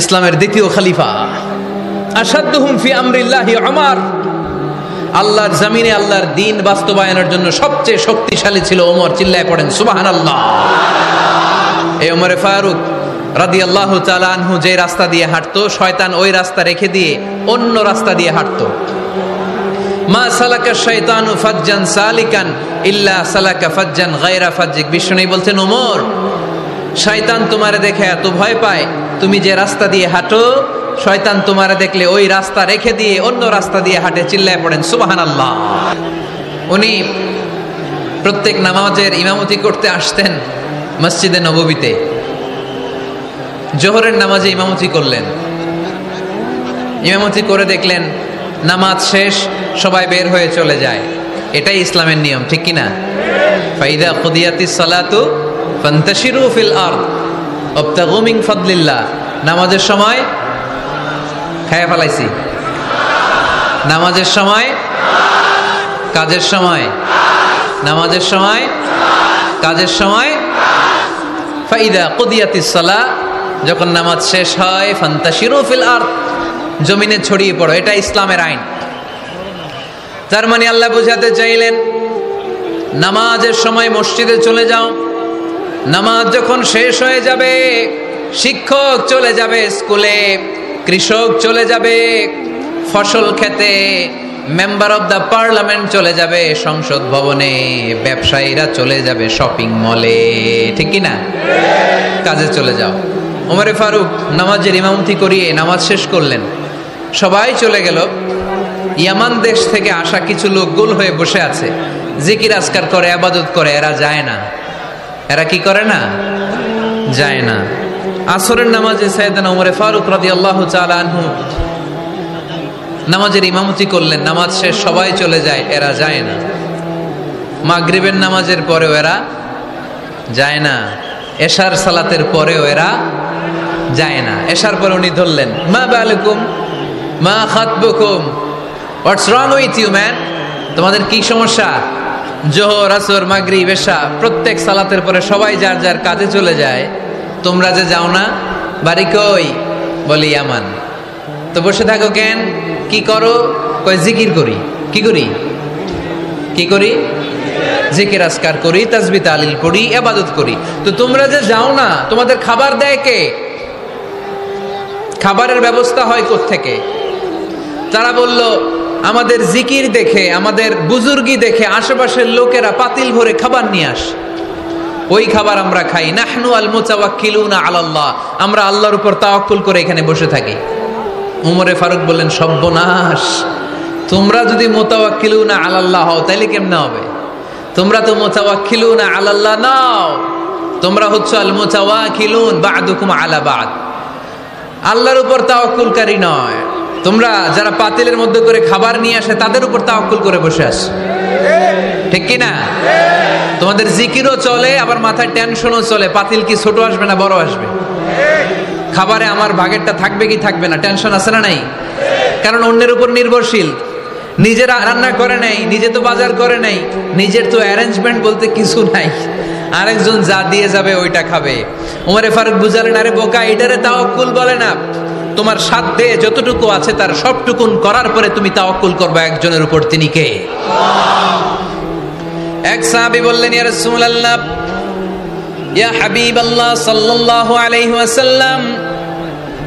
ইসলামের দ্বিতীয় খলিফা। আশাদ্দুহুম ফি আমরিল্লাহি উমর। আল্লাহর জমিনে আল্লাহর দ্বীন বাস্তবায়নের জন্য সবচেয়ে শক্তিশালী ছিল ওমর। চিল্লায় পড়েন সুবহানাল্লাহ। এই ওমরে ফারুক রাদিয়াল্লাহু তাআলা আনহু যে রাস্তা দিয়ে হাঁটতো, শয়তান ওই রাস্তা রেখে দিয়ে অন্য রাস্তা দিয়ে হাঁটতো। মা সালাকা শাইতানু ফাজ্জান সালিকান ইল্লা সালাকা ফাজ্জান গায়রা ফাজ্জিক। বিষ্ণু বলছেন, ওমর, শয়তান তোমারে দেখে এত ভয় পায়, তুমি যে রাস্তা দিয়ে হাঁটো, শয়তান তোমারে দেখলে ওই রাস্তা রেখে দিয়ে অন্য রাস্তা দিয়ে হাঁটে। চিল্লায় পড়েন সুবহানাল্লাহ। উনি প্রত্যেক নামাজের ইমামতি করতে আসতেন মসজিদে নববীতে। জোহরের নামাজে ইমামতি করলেন। ইমামতি করে দেখলেন নামাজ শেষ, সবাই বের হয়ে চলে যায়। এটাই ইসলামের নিয়ম, ঠিক কিনা? ফাইদা কুদিয়াতিস সালাতু ফান্তাশিরু ফিল আরদ ওয়াবতাগু মিন ফাদলিল্লাহ। নামাজের সময় খেয়ে ফেলাইছি, নামাজের সময়, কাজের সময়, নামাজের সময়, কাজের সময়। ফাইদা কুদিয়াতিস সালাহ, যখন নামাজ শেষ হয়, ফান্তাশিরু ফিল আরদ, জমিনে ছড়িয়ে পড়ো। এটা ইসলামের আইন। তার মানে আল্লাহ বুঝাতে চাইলেন, নামাজের সময় মসজিদে চলে যাও। নামাজ যখন শেষ হয়ে যাবে, শিক্ষক চলে যাবে স্কুলে, কৃষক চলে যাবে ফসল খেতে, মেম্বার অব দ্য পার্লামেন্ট চলে যাবে সংসদ ভবনে, ব্যবসায়ীরা চলে যাবে শপিং মলে, ঠিক কিনা? কাজে চলে যাও। ওমরে ফারুক নামাজের ইমামতি করিয়ে নামাজ শেষ করলেন, সবাই চলে গেল। ইয়ামান দেশ থেকে আসা কিছু লোক গোল হয়ে বসে আছে, জিকির আজকার করে, ইবাদত করে। এরা যায় না। এরা কি করে না? যায় না। আসরের নামাজে সাইয়েদনা ওমরে ফারুক রাদিয়াল্লাহু তাআলা আনহু নামাজের ইমামতি করলেন। নামাজ শেষ, সবাই চলে যায়, এরা যায় না। মাগরিবের নামাজের পরেও এরা যায় না। এশার সালাতের পরেও এরা যায় না। এশার পরে উনি ধরলেন, মা বালুকুম মা খাতবুকুম, হোয়াটস রং উইথ ইউ ম্যান? তোমাদের কি সমস্যা? জোহর, আসর, মাগরিব, এশা প্রত্যেক সালাতের পরে সবাই যার যার কাজে চলে যায়, তোমরা যে যাও না? বাড়ি কই? বলি ইয়ামান। তো বসে থাকো কেন? কি করো? কয় জিকির করি। কি করি? কি করি? জিকির আজকার করি, তাসবিহ তাহলিল পড়ি, ইবাদত করি। তো তোমরা যে যাও না, তোমাদের খাবার দেয় কে? খাবারের ব্যবস্থা হয় কোত্থেকে? তারা বলল, আমাদের জিকির দেখে, আমাদের বুজুর্গি দেখে আশেপাশের লোকেরা পাতিল ভরে খাবার নিয়ে আসে, ওই খাবার আমরা খাই। নাহনু আল মুতাওয়াক্কিলুনা আলাল্লাহ, আমরা আল্লাহর উপর তাওয়াক্কুল করে এখানে বসে থাকি। উমরে ফারুক বললেন, সর্বনাশ, তোমরা যদি মুতাওয়াক্কিলুনা আলাল্লাহ হও তাহলে কেমনে হবে? তোমরা তো মুতাওয়াক্কিলুনা আলাল্লাহ নাও, তোমরা হচ্ছে আল মুতাওয়াক্কিলুন বা'দুকুম আলা বা'দ, আল্লাহর উপর তাওয়াক্কুলকারী নয়। তোমরা যারা পাতিলের মধ্যে করে খাবার নিয়ে আসে তাদের উপর তাওয়াক্কুল করে বসে আছো, ঠিক কি না? তোমাদের জিকিরও চলে, আবার মাথায় টেনশনও চলে, পাতিল কি ছোট আসবে না বড় আসবে? খাবারে আমার ভাগেরটা থাকবে কি থাকবে না, টেনশন আছে না নাই? কারণ অন্যের উপর নির্ভরশীল, নিজেরা রান্না করে নাই, নিজে তো বাজার করে নাই, নিজের তো অ্যারেঞ্জমেন্ট বলতে কিছু নাই, আরেকজন যা দিয়ে যাবে ওইটা খাবে। ওমরে ফারুক বুঝালেন, আরে বোকা, এটারে তাওয়াক্কুল বলে না। তোমার সাধ্যে যতটুকু আছে তার সবটুকুন করার পরে তুমি তাওয়াক্কুল করবে একজনের উপর, তিনি কে? এক সাহাবী বললেন, ইয়া রাসূলুল্লাহ, ইয়া হাবিবাল্লাহ সাল্লাল্লাহু আলাইহি ওয়াসাল্লাম,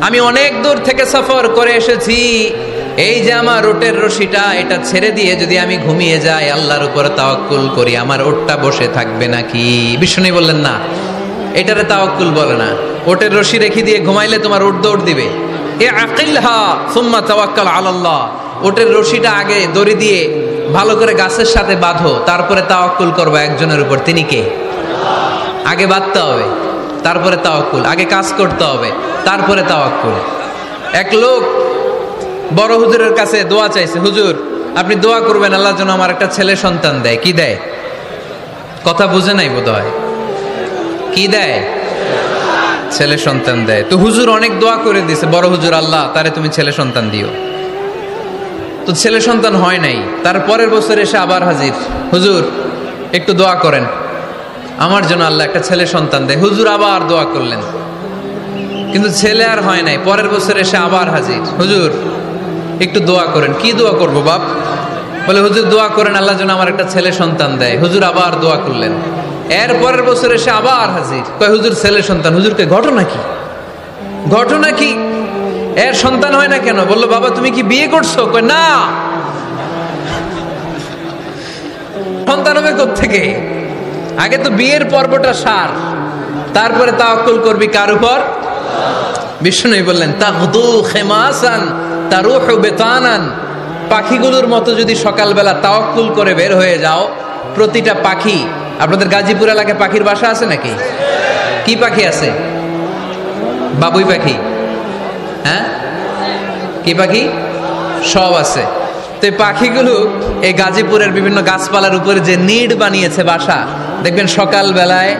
আমি অনেক দূর থেকে সফর করে এসেছি, এই যে আমার ওটের রশিটা, এটা ছেড়ে দিয়ে যদি আমি ঘুমিয়ে যাই, আল্লাহর উপর তাওয়াক্কুল করি, আমার ওটটা বসে থাকবে নাকি? বিষ্ণু বললেন, না, এটারে তাওয়াক্কুল বলে না। ওটের রশি রেখে দিয়ে ঘুমাইলে তোমার ওট দৌড় দিবে। এ আকিলহা সুম্মা তাওয়াক্কাল আলাল্লাহ, ওটের রশিটা আগে দড়ি দিয়ে ভালো করে গাছের সাথে বাঁধো, তারপরে তাওয়াক্কুল করবে একজনের উপর, তিনি কে? আগে বাঁধতে হবে, তারপরে তাওয়াক্কুল, আগে কাজ করতে হবে, তারপরে তাওয়াক্কুল। এক লোক বড় হুজুরের কাছে দোয়া চাইছে, হুজুর আপনি দোয়া করবেন আল্লাহ যেন আমার একটা ছেলে সন্তান দেয়। কি দেয়? কথা বুঝে নাই বোধ হয়। কি দেয়? ছেলে সন্তান দেয়। তো হুজুর অনেক দোয়া করে দিয়েছে, বড় হুজুর, আল্লাহ তারে তুমি ছেলে সন্তান দিও। তো ছেলে সন্তান হয় নাই। তার পরের বছর এসে আবার হাজির, হুজুর একটু দোয়া করেন আমার জন্য আল্লাহ একটা ছেলে সন্তান দেয়। হুজুর আবার দোয়া করলেন, কিন্তু ছেলে আর হয় নাই। পরের বছর এসে আবার হাজির, হুজুর একটু দোয়া করেন। কি দোয়া করব বাপ? বলে হুজুর দোয়া করেন আল্লাহ যেন আমার একটা ছেলে সন্তান দেয়। হুজুর আবার দোয়া করলেন। এর পরের বছর এসে আবার হাজির, কয় হুজুর ছেলে সন্তান। হুজুরকে ঘটনা কি, ঘটনা কি, এর সন্তান হয় না কেন? বললো বাবা তুমি কি বিয়ে করছো? কয় না। সন্তান হবে কোত্থেকে? আগে তো বিয়ের পর্বটা সার, তারপরে তাওয়াক্কুল করবি কার উপর? বিষ্ণু বললেন তাগদু খিমাসান তারুহু বিতানান, পাখিগুলোর মতো যদি সকালবেলা তাওয়াক্কুল করে বের হয়ে যাও, প্রতিটা পাখি, আপনাদের গাজীপুর এলাকায় পাখির বাসা আছে নাকি? কি পাখি আছে? বাবুই পাখি, হ্যাঁ কি পাখি? সব আছে। তো এই পাখিগুলো এই গাজীপুরের বিভিন্ন গাছপালার উপরে যে নিড় বানিয়েছে বাসা, দেখবেন সকাল বেলায়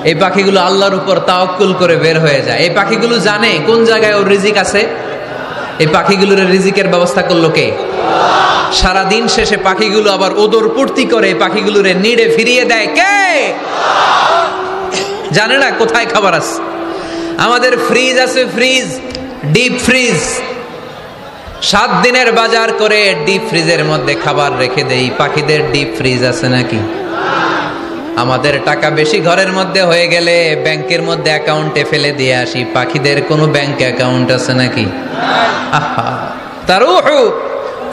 এই পাখিগুলো আল্লাহর উপর তাওয়াক্কুল করে বের হয়ে যায়। এই পাখিগুলো জানে কোন জায়গায় ওর রিজিক আছে। এই পাখিগুলোর রিজিকের ব্যবস্থা করলো কে? সারা দিন শেষে পাখিগুলো আবার ওদর পূর্তি করে পাখিগুলোরে নিড়ে ফিরিয়ে দেয় কে? জানে না কোথায় খাবার আছে। আমাদের ফ্রিজ আছে, ফ্রিজ, ডিপ ফ্রিজ, 7 দিনের বাজার করে ডিপ ফ্রিজের মধ্যে খাবার রেখে দেই। পাখিদের ডিপ ফ্রিজ আছে নাকি? আমাদের টাকা বেশি ঘরের মধ্যে হয়ে গেলে ব্যাংকের মধ্যে অ্যাকাউন্টে ফেলে দিয়ে আসি। পাখিদের কোনো ব্যাংক অ্যাকাউন্ট আছে নাকি? আহা, তারুহু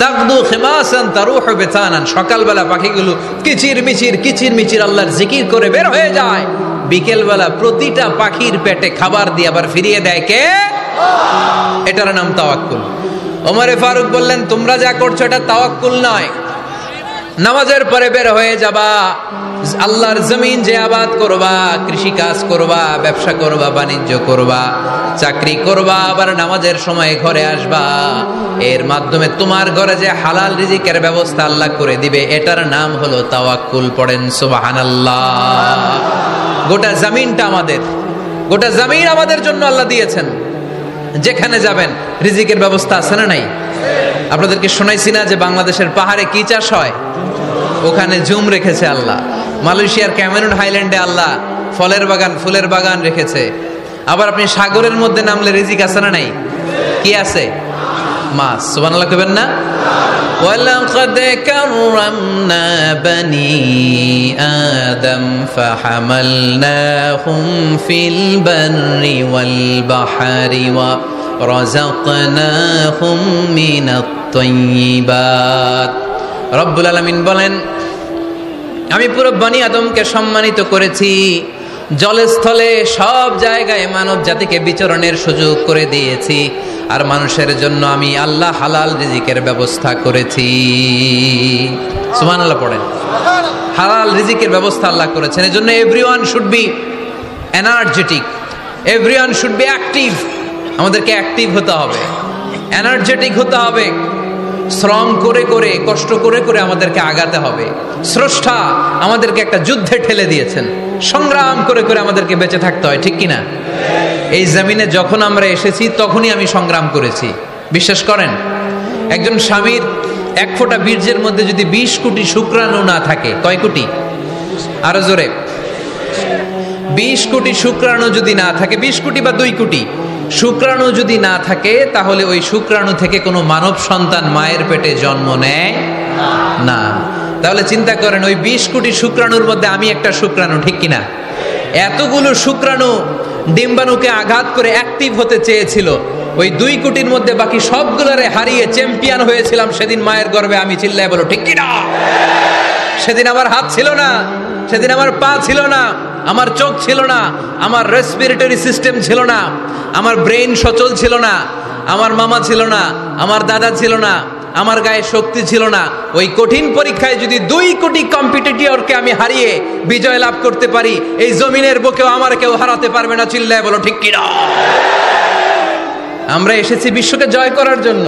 তাগদু খিমাসান তারুহু বিতানান, সকালবেলা পাখিগুলো কিচির মিচির আল্লাহর জিকির করে বের হয়ে যায়। বিকেলবেলা প্রতিটা পাখির পেটে খাবার দিয়ে আবার ফিরিয়ে দেয় কে? এটার নাম তাওয়াক্কুল। ওমরে ফারুক বললেন তোমরা যা করছো এটা তাওয়াক্কুল নয়। নামাজের পরে বের হয়ে যাবা, আল্লাহর জমিন যে আবাদ করবা, কৃষি কাজ করবা, ব্যবসা করবা, বাণিজ্য করবা, চাকরি করবা, আবার নামাজের সময় ঘরে আসবা। এর মাধ্যমে তোমার ঘরে যে হালাল রিজিকের ব্যবস্থা আল্লাহ করে দিবে, এটার নাম হলো তাওয়াক্কুল। পড়েন সুবহানাল্লাহ। গোটা জমিনটা আমাদের, গোটা জমিন আমাদের জন্য আল্লাহ দিয়েছেন। যেখানে যাবেন রিজিকের ব্যবস্থা আছে না নাই? আপনাদেরকে শোনাইছি না যে বাংলাদেশের পাহাড়ে কি চাষ হয়? ওখানে জুম রেখেছে আল্লাহ। মালয়েশিয়ার ক্যামেরুন হাইল্যান্ডে আল্লাহ ফলের বাগান, ফুলের বাগান রেখেছে। আবার আপনি সাগরের মধ্যে নামলে রিজিক আছে না নাই? কি আছে? মাছ। সুবহানাল্লাহ কইবেন না? ওয়ালাকাদ কাররামনা বানি আদম ফাহামালনাহুম ফিল বাররি ওয়াল বাহরি ওয়া রাযাকনাহুম মিনাত তাইয়্যিবাত। রব্বুল আলামিন বলেন আমি পুরো বনি আদমকে সম্মানিত করেছি, জলে স্থলে সব জায়গায় মানব জাতিকে বিচরণের সুযোগ করে দিয়েছি। আর মানুষের জন্য আমি আল্লাহ হালাল রিজিকের ব্যবস্থা করেছি। সুবহানাল্লাহ পড়েন। হালাল রিজিকের ব্যবস্থা আল্লাহ করেছেন। এজন্য everyone should be energetic, everyone should be active. আমাদেরকে অ্যাক্টিভ হতে হবে, এনার্জেটিক হতে হবে। শ্রম করে করে, কষ্ট করে করে আমাদেরকে আগাতে হবে। স্রষ্টা আমাদেরকে একটা যুদ্ধে ঠেলে দিয়েছেন, সংগ্রাম করে করে আমাদেরকে বেঁচে থাকতে হয়, ঠিক কিনা? এই জমিনে যখন আমরা এসেছি তখনই আমি সংগ্রাম করেছি। বিশ্বাস করেন, একজন স্বামীর 1 ফোঁটা বীর্যের মধ্যে যদি 20 কোটি শুক্রাণু না থাকে, কয় কোটি? আরো জোরে। 20 কোটি শুক্রাণু যদি না থাকে, 20 কোটি বা 2 কোটি শুক্রাণু যদি না থাকে, তাহলে ওই শুক্রাণু থেকে কোনো মানব সন্তান মায়ের পেটে জন্ম নেয় না। তাহলে চিন্তা করেন, ওই 20 কোটি শুক্রাণুর মধ্যে আমি একটা শুক্রাণু, ঠিক কিনা? এতগুলো শুক্রাণু ডিম্বাণুকে আঘাত করে অ্যাক্টিভ হতে চেয়েছিল। ওই 2 কোটির মধ্যে বাকি সবগুলোরে হারিয়ে চ্যাম্পিয়ন হয়েছিলাম সেদিন মায়ের গর্ভে আমি। চিল্লায় বলো ঠিক কিনা? সেদিন আমার হাত ছিল না, সেদিন আমার পা ছিল না, আমার চোখ ছিল না, আমার রেসপিরেটরি সিস্টেম ছিল না, আমার ব্রেইন সচল ছিল না, আমার মামা ছিল না, আমার দাদা ছিল না, আমার গায়ে শক্তি ছিল না। ওই কঠিন পরীক্ষায় যদি 2 কোটি কম্পিটিটরকে আমি হারিয়ে বিজয় লাভ করতে পারি, এই জমিনের বুকেও আমার কেউ হারাতে পারবে না। চিল্লায় বলো ঠিক কিনা? আমরা এসেছি বিশ্বকে জয় করার জন্য,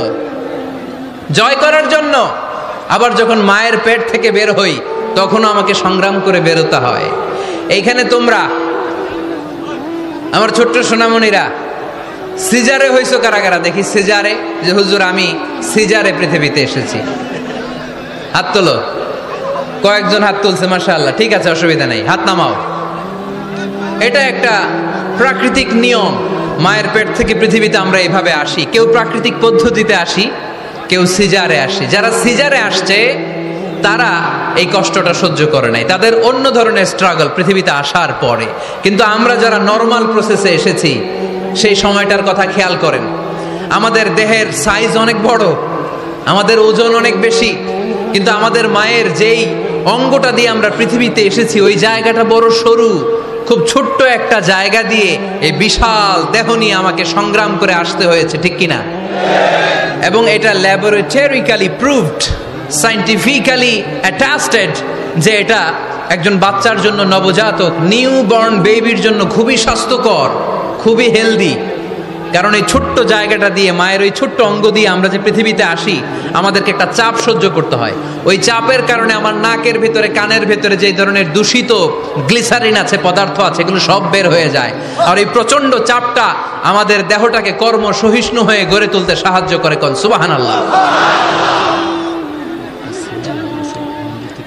জয় করার জন্য। আবার যখন মায়ের পেট থেকে বের হই তখনও আমাকে সংগ্রাম করে বেরোতে হয়। এইখানে তোমরা আমার ছোট্ট সোনামণিরা সিজারে হইছো কারা কারা? দেখি সিজারে, যে হুজুর আমি সিজারে পৃথিবীতে এসেছি। হাত তোলো। কয়েকজন হাত তুলছে, মাশাআল্লাহ। ঠিক আছে, অসুবিধা নেই, হাত নামাও। এটা একটা প্রাকৃতিক নিয়ম। মায়ের পেট থেকে পৃথিবীতে আমরা এইভাবে আসি, কেউ প্রাকৃতিক পদ্ধতিতে আসি, কেউ সিজারে আসি। যারা সিজারে আসছে তারা এই কষ্টটা সহ্য করে নাই, তাদের অন্য ধরনের স্ট্রাগল পৃথিবীতে আসার পরে। কিন্তু আমরা যারা নর্মাল প্রসেসে এসেছি সেই সময়টার কথা খেয়াল করেন। আমাদের দেহের সাইজ অনেক বড়, আমাদের ওজন অনেক বেশি, কিন্তু আমাদের মায়ের যেই অঙ্গটা দিয়ে আমরা পৃথিবীতে এসেছি ওই জায়গাটা বড় সরু। খুব ছোট্ট একটা জায়গা দিয়ে এই বিশাল দেহ নিয়ে আমাকে সংগ্রাম করে আসতে হয়েছে, ঠিক কিনা? এবং এটা ল্যাবরেটরিক্যালি প্রুভড, সায়েন্টিফিক্যালি অ্যাটাস্টেড যে এটা একজন বাচ্চার জন্য, নবজাতক নিউ বর্ন বেবির জন্য খুবই স্বাস্থ্যকর, খুবই হেলদি। কারণ এই ছোট্ট জায়গাটা দিয়ে, মায়ের ওই ছোট্ট অঙ্গ দিয়ে আমরা যে পৃথিবীতে আসি, আমাদেরকে একটা চাপ সহ্য করতে হয়। ওই চাপের কারণে আমার নাকের ভেতরে, কানের ভেতরে যে ধরনের দূষিত গ্লিসারিন আছে, পদার্থ আছে, এগুলো সব বের হয়ে যায়। আর এই প্রচন্ড চাপটা আমাদের দেহটাকে কর্ম সহিষ্ণু হয়ে গড়ে তুলতে সাহায্য করে। কোন সুবহানাল্লাহ।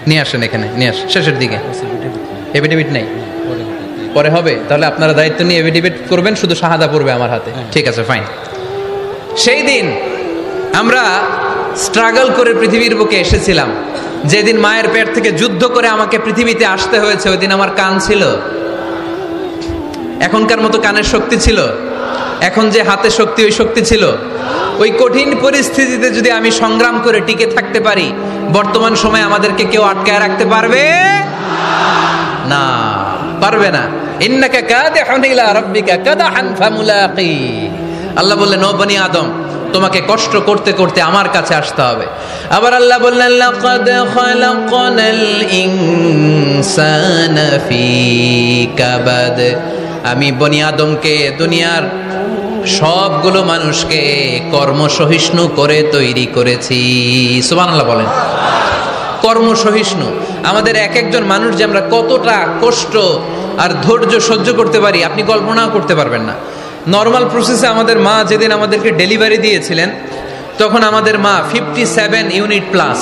নিয়ে আসেন এখানে, নিয়ে আসেন শেষের দিকে। এফিডেভিট নেই, পরে হবে। তাহলে আপনারা দায়িত্ব নিয়ে এফিডেভিট করবেন, শুধু শাহাদা পড়বে আমার হাতে। ঠিক আছে, ফাইন। সেই দিন আমরা স্ট্রাগল করে পৃথিবীর বুকে এসেছিলাম। যেদিন মায়ের পেট থেকে যুদ্ধ করে আমাকে পৃথিবীতে আসতে হয়েছে, ওই দিন আমার কান ছিল? এখনকার মতো কানের শক্তি ছিল? এখন যে হাতে শক্তি, ওই শক্তি ছিল? ওই কঠিন পরিস্থিতিতে যদি আমি সংগ্রাম করে টিকে থাকতে পারি, বর্তমান সময়ে আমাদেরকে কেউ আটকায় রাখতে পারবে না, পারবে না। ইন্নাকা কাদিহুন ইলা রাব্বিকা কাদাহান ফামুলাকি। আল্লাহ বললেন, ও বনি আদম, তোমাকে কষ্ট করতে করতে আমার কাছে আসতে হবে। আবার আল্লাহ বললেন, লাকাদ খালাকনাল ইনসানা ফি কাবাদ। আমি বনি আদমকে, দুনিয়ার সবগুলো মানুষকে কর্মসহিষ্ণু করে তৈরি করেছি। সুবহানাল্লাহ বলেন। কর্মসহিষ্ণু। আমাদের এক একজন মানুষ যে আমরা কতটা কষ্ট আর ধৈর্য সহ্য করতে পারি আপনি কল্পনাও করতে পারবেন না। নর্মাল প্রসেসে আমাদের মা যেদিন আমাদেরকে ডেলিভারি দিয়েছিলেন, তখন আমাদের মা 57 ইউনিট প্লাস।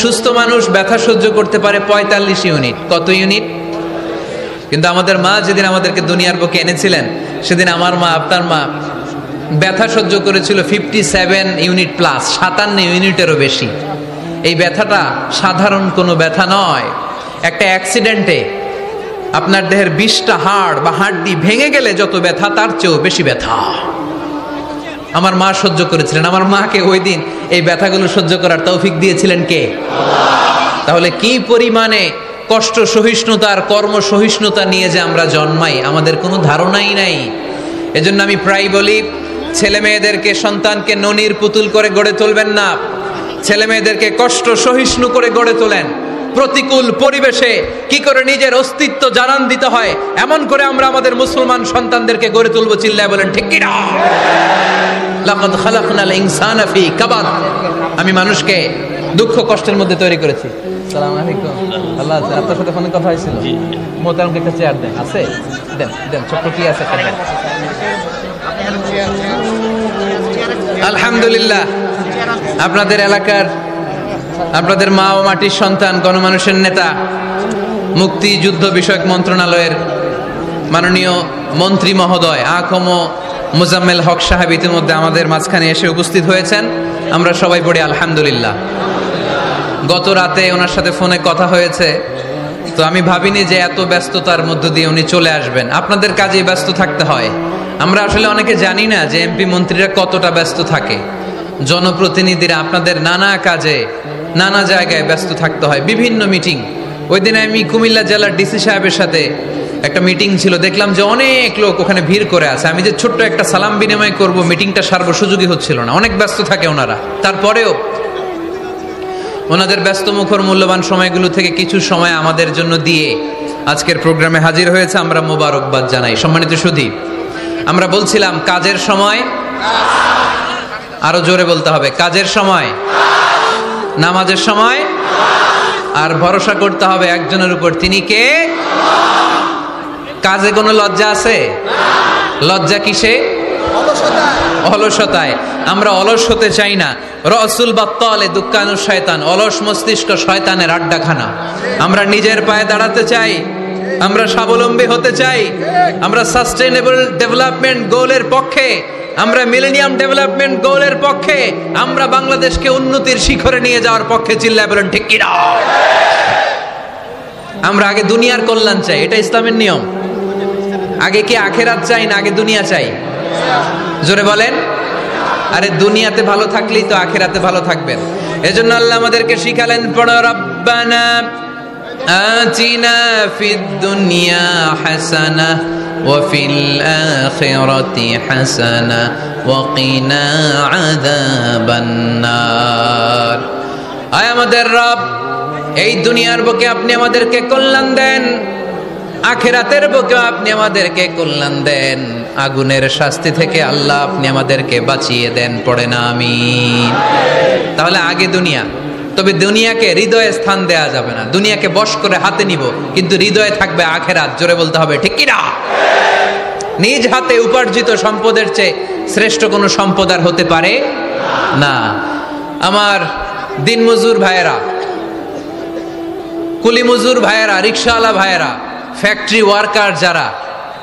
সুস্থ মানুষ ব্যথা সহ্য করতে পারে 45 ইউনিট। কত ইউনিট? কিন্তু আমাদের মা যেদিন আমাদেরকে দুনিয়ার বুকে এনেছিলেন, সেদিন আমার মা, আপনার মা ব্যথা সহ্য করেছিল 57 ইউনিট প্লাস, 57 ইউনিটেরও বেশি। এই ব্যথাটা সাধারণ কোনো ব্যথা নয়। একটা অ্যাক্সিডেন্টে আপনার দেহের 20টা হাড় বা হাড্ডি ভেঙে গেলে যত ব্যথা, তার চেয়েও বেশি ব্যথা আমার মা সহ্য করেছিলেন। আমার মাকে ওই দিন এই ব্যথাগুলো সহ্য করার তৌফিক দিয়েছিলেন কে? তাহলে কি পরিমাণে কষ্ট সহিষ্ণুতা আর কর্ম সহিষ্ণুতা নিয়ে যে আমরা জন্মাই, আমাদের কোনো ধারণাই নাই। এজন্য আমি প্রায় বলি, ছেলে মেয়েদেরকে, সন্তানকে ননির পুতুল করে গড়ে তুলবেন না। ছেলে মেয়েদেরকে কষ্ট সহিষ্ণু করে গড়ে তোলেন। প্রতিকূল পরিবেশে কি করে নিজের অস্তিত্ব জানান দিতে হয়, এমন করে আমরা আমাদের মুসলমান সন্তানদেরকে গড়ে তুলবো। চিল্লায় বলেন ঠিক কি না? লাকাদ খালাকনাল ইনসানা ফি কাবাদ। আমি মানুষকে দুঃখ কষ্টের মধ্যে তৈরি করেছি। আসসালামু আলাইকুম। আল্লাহ আছে, আপনার সাথে ফোনে কথা হয়েছিল। মোহতারামকে একটা চেয়ার দেন। আছে? দেন দেন, ছোট্ট কি আছে? আলহামদুলিল্লাহ, আপনাদের এলাকার, আপনাদের মা ও মাটির সন্তান, গণমানুষের নেতা, মুক্তি যুদ্ধ বিষয়ক মন্ত্রণালয়ের মাননীয় মন্ত্রী মহোদয় আ.ক.ম মোজাম্মেল হক সাহেব ইতিমধ্যে আমাদের মাঝখানে এসে উপস্থিত হয়েছেন। আমরা সবাই পড়ি আলহামদুলিল্লাহ। গত রাতে ওনার সাথে ফোনে কথা হয়েছে, তো আমি ভাবিনি যে এত ব্যস্ততার মধ্য দিয়ে উনি চলে আসবেন। আপনাদের কাজে ব্যস্ত থাকতে হয়। আমরা আসলে অনেকে জানি না যে এমপি মন্ত্রীরা কতটা ব্যস্ত থাকে। জনপ্রতিনিধিরা আপনাদের নানা কাজে, নানা জায়গায় ব্যস্ত থাকতে হয়, বিভিন্ন মিটিং। ওই দিন আমি কুমিল্লা জেলার ডিসি সাহেবের সাথে একটা মিটিং ছিল, দেখলাম যে অনেক লোক ওখানে ভিড় করে আছে। আমি যে ছোট্ট একটা সালাম বিনিময় করব, মিটিংটা সার্ব সুযোগী হচ্ছিল না, অনেক ব্যস্ত থাকে ওনারা। তারপরেও ওনাদের ব্যস্তমুখর মূল্যবান সময়গুলো থেকে কিছু সময় আমাদের জন্য দিয়ে আজকের প্রোগ্রামে হাজির হয়েছে। আমরা মোবারকবাদ জানাই। সম্মানিত সুধী, আমরা বলছিলাম কাজের সময়, আরো জোরে বলতে হবে, কাজের সময়, নামাজের সময়, আর ভরসা করতে হবে একজনের উপর, তিনি কে? কাজে কোনো লজ্জা আছে? লজ্জা কিসে? অলসতায়। আমরা অলস হতে চাই না। রসুল বাত্তালে দুঃখানু শয়তান, অলস মস্তিষ্ক শয়তানের আড্ডাখানা। আমরা নিজের পায়ে দাঁড়াতে চাই, আমরা স্বাবলম্বী হতে চাই, আমরা সাস্টেইনেবল ডেভেলপমেন্ট গোলের পক্ষে, আমরা মিলেনিয়াম ডেভেলপমেন্ট গোলের পক্ষে, আমরা বাংলাদেশকে উন্নতির শিখরে নিয়ে যাওয়ার পক্ষে। চিল্লায় বলেন ঠিক কিনা? আমরা আগে দুনিয়ার কল্যাণ চাই, এটা ইসলামের নিয়ম। আগে কি আখেরাত চাই না আগে দুনিয়া চাই? জোরে বলেন। আরে দুনিয়াতে ভালো থাকলেই তো আখেরাতে ভালো থাকবেন। এজন্য আল্লাহ আমাদেরকে শিখালেন, পড়ো রব্বানা আতিনা ফিদ দুনিয়া হাসানাহ ওয়া ফিল আখিরাতি হাসানাহ ওয়া কিনা আযাবান নার। আয় আমাদের রব, এই দুনিয়ার বুকে আপনি আমাদেরকে কল্যাণ দেন, আখিরাতের বুকে আপনি আমাদেরকে কল্যাণ দেন, আগুনের শাস্তি থেকে আল্লাহ আপনি আমাদেরকে বাঁচিয়ে দেন। পড়ে না আমিন। তাহলে আগে দুনিয়া, তবে দুনিয়াকে হৃদয়ে স্থান দেয়া যাবে না। দুনিয়াকে বশ করে হাতে নিব, কিন্তু হৃদয়ে থাকবে আখিরাত। জোরে বলতে হবে ঠিক কিনা? নিজ হাতে উপার্জিত সম্পদের চেয়ে শ্রেষ্ঠ কোনো সম্পদ আর হতে পারে না। আমার দিনমজুর ভাইয়েরা, কুলি মজুর ভাইয়েরা, রিক্সাওয়ালা ভাইয়েরা, ফ্যাক্টরি ওয়ার্কার যারা,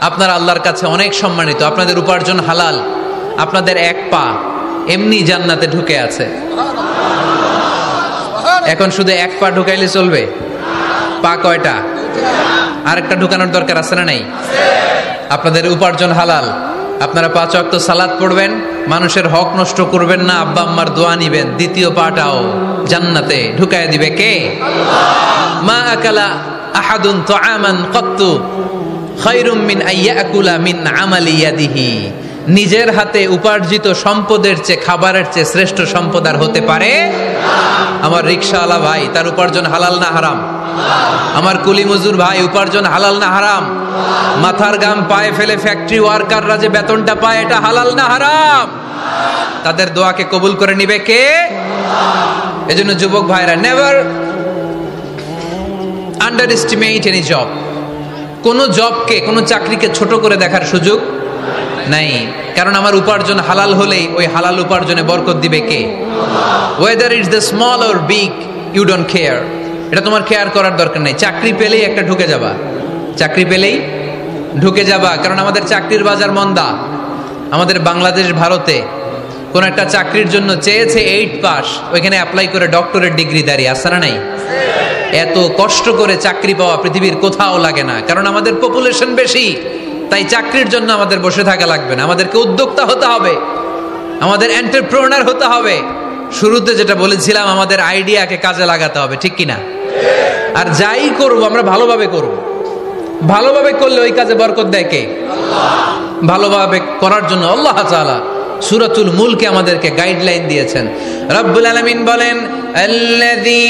আপনারা আল্লাহর কাছে অনেক সম্মানিত। আপনাদের উপার্জন হালাল, আপনাদের এক পা এমনি জান্নাতে ঢুকে আছে। এখন শুধু এক পা ঢুকাইলে চলবে? পা কয়টা? আরেকটা ঢুকানোর দরকার আছে না নাই? আপনাদের উপার্জন হালাল, আপনারা 5 ওয়াক্ত সালাত পড়বেন, মানুষের হক নষ্ট করবেন না, আব্বা আম্মার দোয়া নিবেন, দ্বিতীয় পাটাও জান্নাতে ঢুকায় দিবে কে? মা আকালা আহাদুন তুআমান ক্বাত্তু খায়রুম মিন আইয়াকুলা মিন আমালি ইয়াদিহি। নিজের হাতে উপার্জিত সম্পদের চেয়ে, খাবারের চেয়ে শ্রেষ্ঠ সম্পদ আর হতে পারে? আমার রিকশাওয়ালা ভাই, তার উপার্জন হালাল না হারাম? আমার কুলি মজুর ভাই, উপার্জন হালাল না হারাম? মাথার গাম পায়ে ফেলে ফ্যাক্টরি ওয়ার্কাররা যে বেতনটা পায়, এটা হালাল না হারাম? তাদের দোয়াকে কবুল করে নিবে কে? এজন্য যুবক ভাইরা, never under estimate any job. কোন জবকে, কোন চাকরিকে ছোট করে দেখার সুযোগ নাই। কারণ আমার উপার্জন হালাল হলেই ওই হালাল উপার্জনে বরকত দিবে কে? Whether it's the small or big, you don't care. এটা তোমার কেয়ার করার দরকার নাই। চাকরি পেলেই একটা ঢুকে যাবা, চাকরি পেলেই ঢুকে যাবা। কারণ আমাদের চাকরির বাজার মন্দা। আমাদের বাংলাদেশ, ভারতে কোন একটা চাকরির জন্য চেয়েছে 8 পাস, ওইখানে অ্যাপ্লাই করে ডক্টরেট ডিগ্রি দাঁড়িয়ে আসে না নাই? এত কষ্ট করে চাকরি পাওয়া পৃথিবীর কোথাও লাগে না। কারণ আমাদের পপুলেশন বেশি, তাই চাকরির জন্য আমাদের বসে থাকা লাগবে না। আমাদেরকে উদ্যোক্তা হতে হবে, আমাদের এন্টারপ্রেনার হতে হবে। শুরুতে যেটা বলেছিলাম, আমাদের আইডিয়াকে কাজে লাগাতে হবে, ঠিক কিনা? আর যাই করব আমরা ভালোভাবে করব। ভালোভাবে করলে ওই কাজে বরকত দেয় কে? ভালোভাবে করার জন্য আল্লাহ তাআলা সূরাতুল মুলকে আমাদেরকে গাইডলাইন দিয়েছেন। রব্বুল আলামিন বলেন, আল্লাযী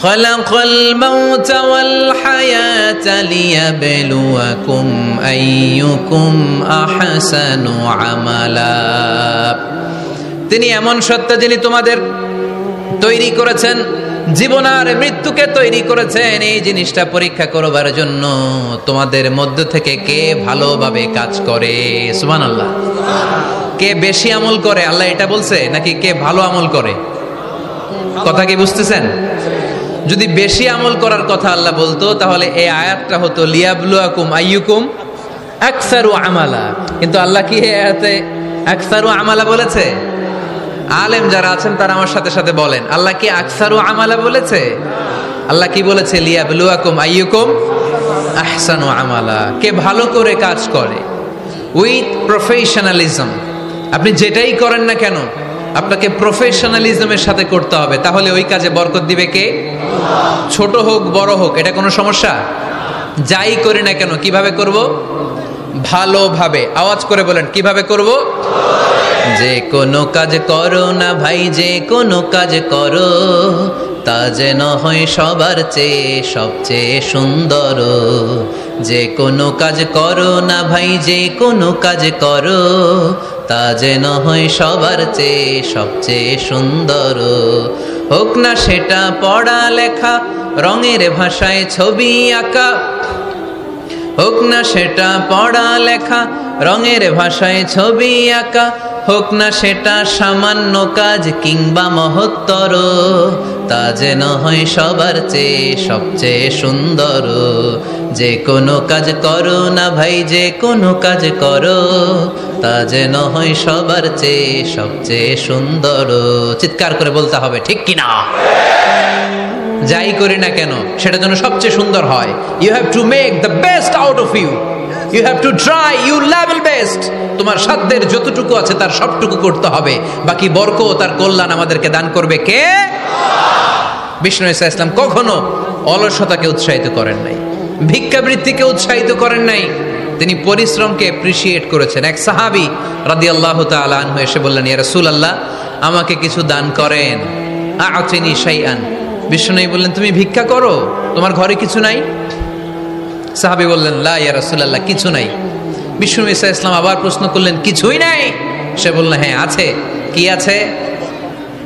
খালাকাল মাউতা ওয়াল হায়াতা লিয়াবলুয়াকুম আইয়ুকুম আহসানু আমালা। তিনি এমন সত্তা যিনি তোমাদের তৈরি করেছেন, জীবন আর মৃত্যুকে তৈরি করেছেন এই জিনিসটা পরীক্ষা করবার জন্য, তোমাদের মধ্য থেকে কে ভালোভাবে কাজ করে। সুবহানাল্লাহ। কে বেশি আমল করে, আল্লাহ এটা বলছে, নাকি কে ভালো আমল করে? কথা কি বুঝতেছেন? যদি বেশি আমল করার কথা আল্লাহ বলতো, তাহলে এই আয়াতটা হতো লিয়াবলুয়াকুম আইয়ুকুম আকসারু আমালা। কিন্তু আল্লাহ কি এই আয়াতে আকসারু আমালা বলেছে? আলেম যারা আছেন তারা আমার সাথে সাথে বলেন, আল্লাহ কি আকসারু আমালা বলেছে? আল্লাহ কি বলেছে? লিয়াবলুয়াকুম আইয়ুকুম আহসানু আমালা। কে ভালো করে কাজ করে, উইথ প্রফেশনালিজম। আপনি যেটাই করেন না কেন, আপনাকে প্রফেশনালিজমের সাথে করতে হবে, তাহলে ওই কাজে বরকত দিবে কে? ছোট হোক বড় হোক, এটা কোনো সমস্যা? যাই করি না কেন কিভাবে করব? ভালোভাবে। আওয়াজ করে বলেন, কিভাবে করব? যে কোনো কাজ করো না ভাই, যে কোনো কাজ করো, তা যেন হয় সবার চেয়ে সবচেয়ে সুন্দর। যে কোনো কাজ করো না ভাই, যে কোনো কাজ করো, তা যেন হয় সবার চেয়ে সবচেয়ে সুন্দর। হোক না সেটা পড়া লেখা, রঙের ভাষায় ছবি আঁকা। হোক না সেটা পড়া লেখা, রঙের ভাষায় ছবি আঁকা। হোক না সেটা সামান্য কাজ কিংবা মহত্তর, তা যেন হয় সবার চেয়ে সবচেয়ে সুন্দর। যে কোনো কাজ করো না ভাই, যে কোনো কাজ করো তা যেন হয় সবার চেয়ে সবচেয়ে সুন্দর। চিৎকার করে বলতে হবে, ঠিক কিনা? যাই করি না কেন সেটা যেন সবচেয়ে সুন্দর হয়। You have to make the best out of you, you have to try you level best. তোমার সাধ্যের যতটুকু আছে তার সবটুকু করতে হবে, বাকি বরকত তার কল্যাণ আমাদেরকে দান করবে কে? বিষ্ণু ঈসা ইসলাম কখনো অলসতাকে উৎসাহিত করেন নাই, ভিক্ষাবৃত্তিকে উৎসাহিত করেন নাই, তিনি পরিশ্রমকে অ্যাপ্রিশিয়েট করেছেন। এক সাহাবী রাদিয়াল্লাহু তাআলা আনহু এসে বললেন, ইয়া রাসূলুল্লাহ, আমাকে কিছু দান করেন। আ'তিনি শাইআন। বিষ্ণু বললেন, তুমি ভিক্ষা করো, তোমার ঘরে কিছু নাই? সাহাবী বললেন, লা ইয়া রাসূলুল্লাহ, কিছু নাই। বিষ্ণু ঈসা ইসলাম আবার প্রশ্ন করলেন, কিছুই নাই? সে বলল, হ্যাঁ আছে। কি আছে?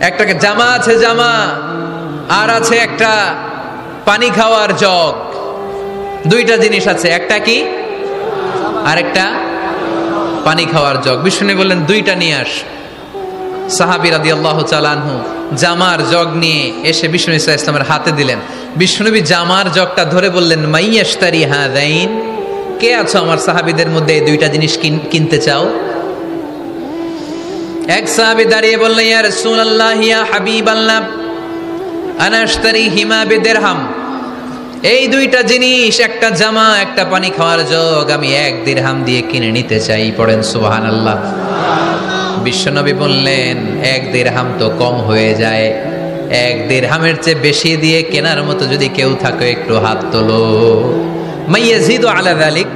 একটা জামা আছে, জামা, আর আছে একটা পানি খাওয়ার জগ। দুইটা জিনিস আছে, একটা কি আর একটা পানি খাওয়ার জগ। বিষ্ণু বললেন, দুইটা নিয়ে আস। সাহাবী রাদিয়াল্লাহু তাআলা আনহু জামার জগ নিয়ে এসে বিষ্ণু ঈসা ইসলামের হাতে দিলেন। বিষ্ণুনবী জামার জগটা ধরে বললেন, মাইয়াশতারি হাযাইন, কে আছো আমার সাহাবীদের মধ্যে এই দুইটা জিনিস কিনতে চাও? এক সাহাবী দাঁড়িয়ে বললেন, ইয়া রাসূলুল্লাহ, ইয়া হাবিবাল্লাহ, আনা আশতারিহিমা বিদিরহাম। এই দুইটা জিনিস, একটা জামা, একটা পানি খাওয়ার জগ, আমি 1 দিরহাম দিয়ে কিনে নিতে চাই। পড়েন সুবহানাল্লাহ। বিশ্বনবী বললেন, 1 দিরহাম তো কম হয়ে যায়, 1 দিরহামের চেয়ে বেশি দিয়ে কেনার মতো যদি কেউ থাকে একটু হাত তোলো। মাইয়াজিদু আলা যালিক,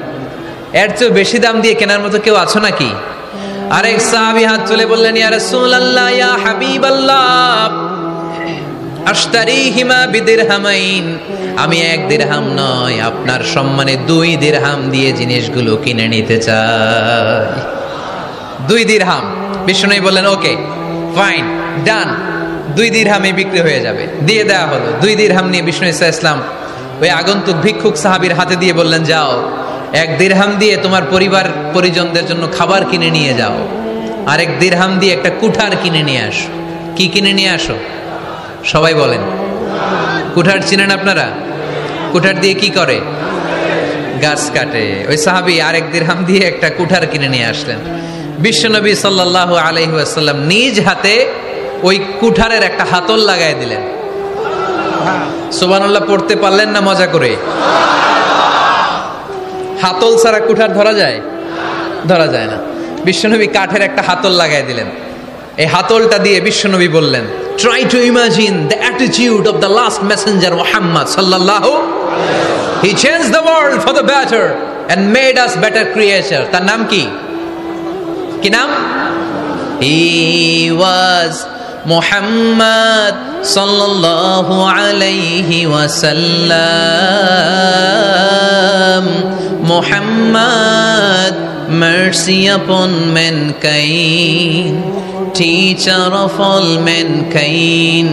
এর চেয়ে বেশি দাম দিয়ে কেনার মতো কেউ আছো নাকি? আরেক সাহাবী হাত তুলে বললেন, ইয়া রাসূলুল্লাহ, ইয়া হাবিবাল্লাহ, আশতারিহিমা বিদিরহামাইন, আমি 1 দিরহাম নয়, আপনার সম্মানে 2 দিরহাম দিয়ে জিনিসগুলো কিনে নিতে চাই। 2 দিরহাম। বিষ্ণু বললেন, ওকে ফাইন, ডান, 2 দিরহামে বিক্রি হয়ে যাবে। দিয়ে দেওয়া হলো। 2 দিরহাম নিয়ে বিষ্ণু ঈসা ইসলাম ওই আগন্তুক ভিক্ষুক সাহাবীর হাতে দিয়ে বললেন, যাও, 1 দিরহাম দিয়ে তোমার পরিবার পরিজনদের জন্য খাবার কিনে নিয়ে যাও, আর 1 দিরহাম দিয়ে একটা কুঠার কিনে নিয়ে আসো। কি কিনে নিয়ে আসো? সবাই বলেন। কুঠার চিনেন আপনারা? কুঠার দিয়ে কি করে? গাছ কাটে। ওই সাহাবী আর 1 দিরহাম দিয়ে একটা কুঠার কিনে নিয়ে আসলেন। বিশ্বনবী সাল্লাল্লাহু আলাইহি ওয়াসাল্লাম নিজ হাতে ওই কুঠারের একটা হাতল লাগাই দিলেন। সুবহানাল্লাহ পড়তে পারলেন না মজা করে? হাতল ছাড়া কুঠার ধরা যায়? ধরা যায় না। বিশ্বনবী কাঠের একটা হাতল লাগাই দিলেন। এই হাতলটা দিয়ে বিশ্বনবী বললেন, try to imagine the attitude of the last messenger Muhammad sallallahu. He changed the world for the better and made us better creature. তার নাম কি? কি নাম? He was Muhammad sallallahu alayhi wa sallam. Muhammad, mercy upon mankind, teacher of all mankind,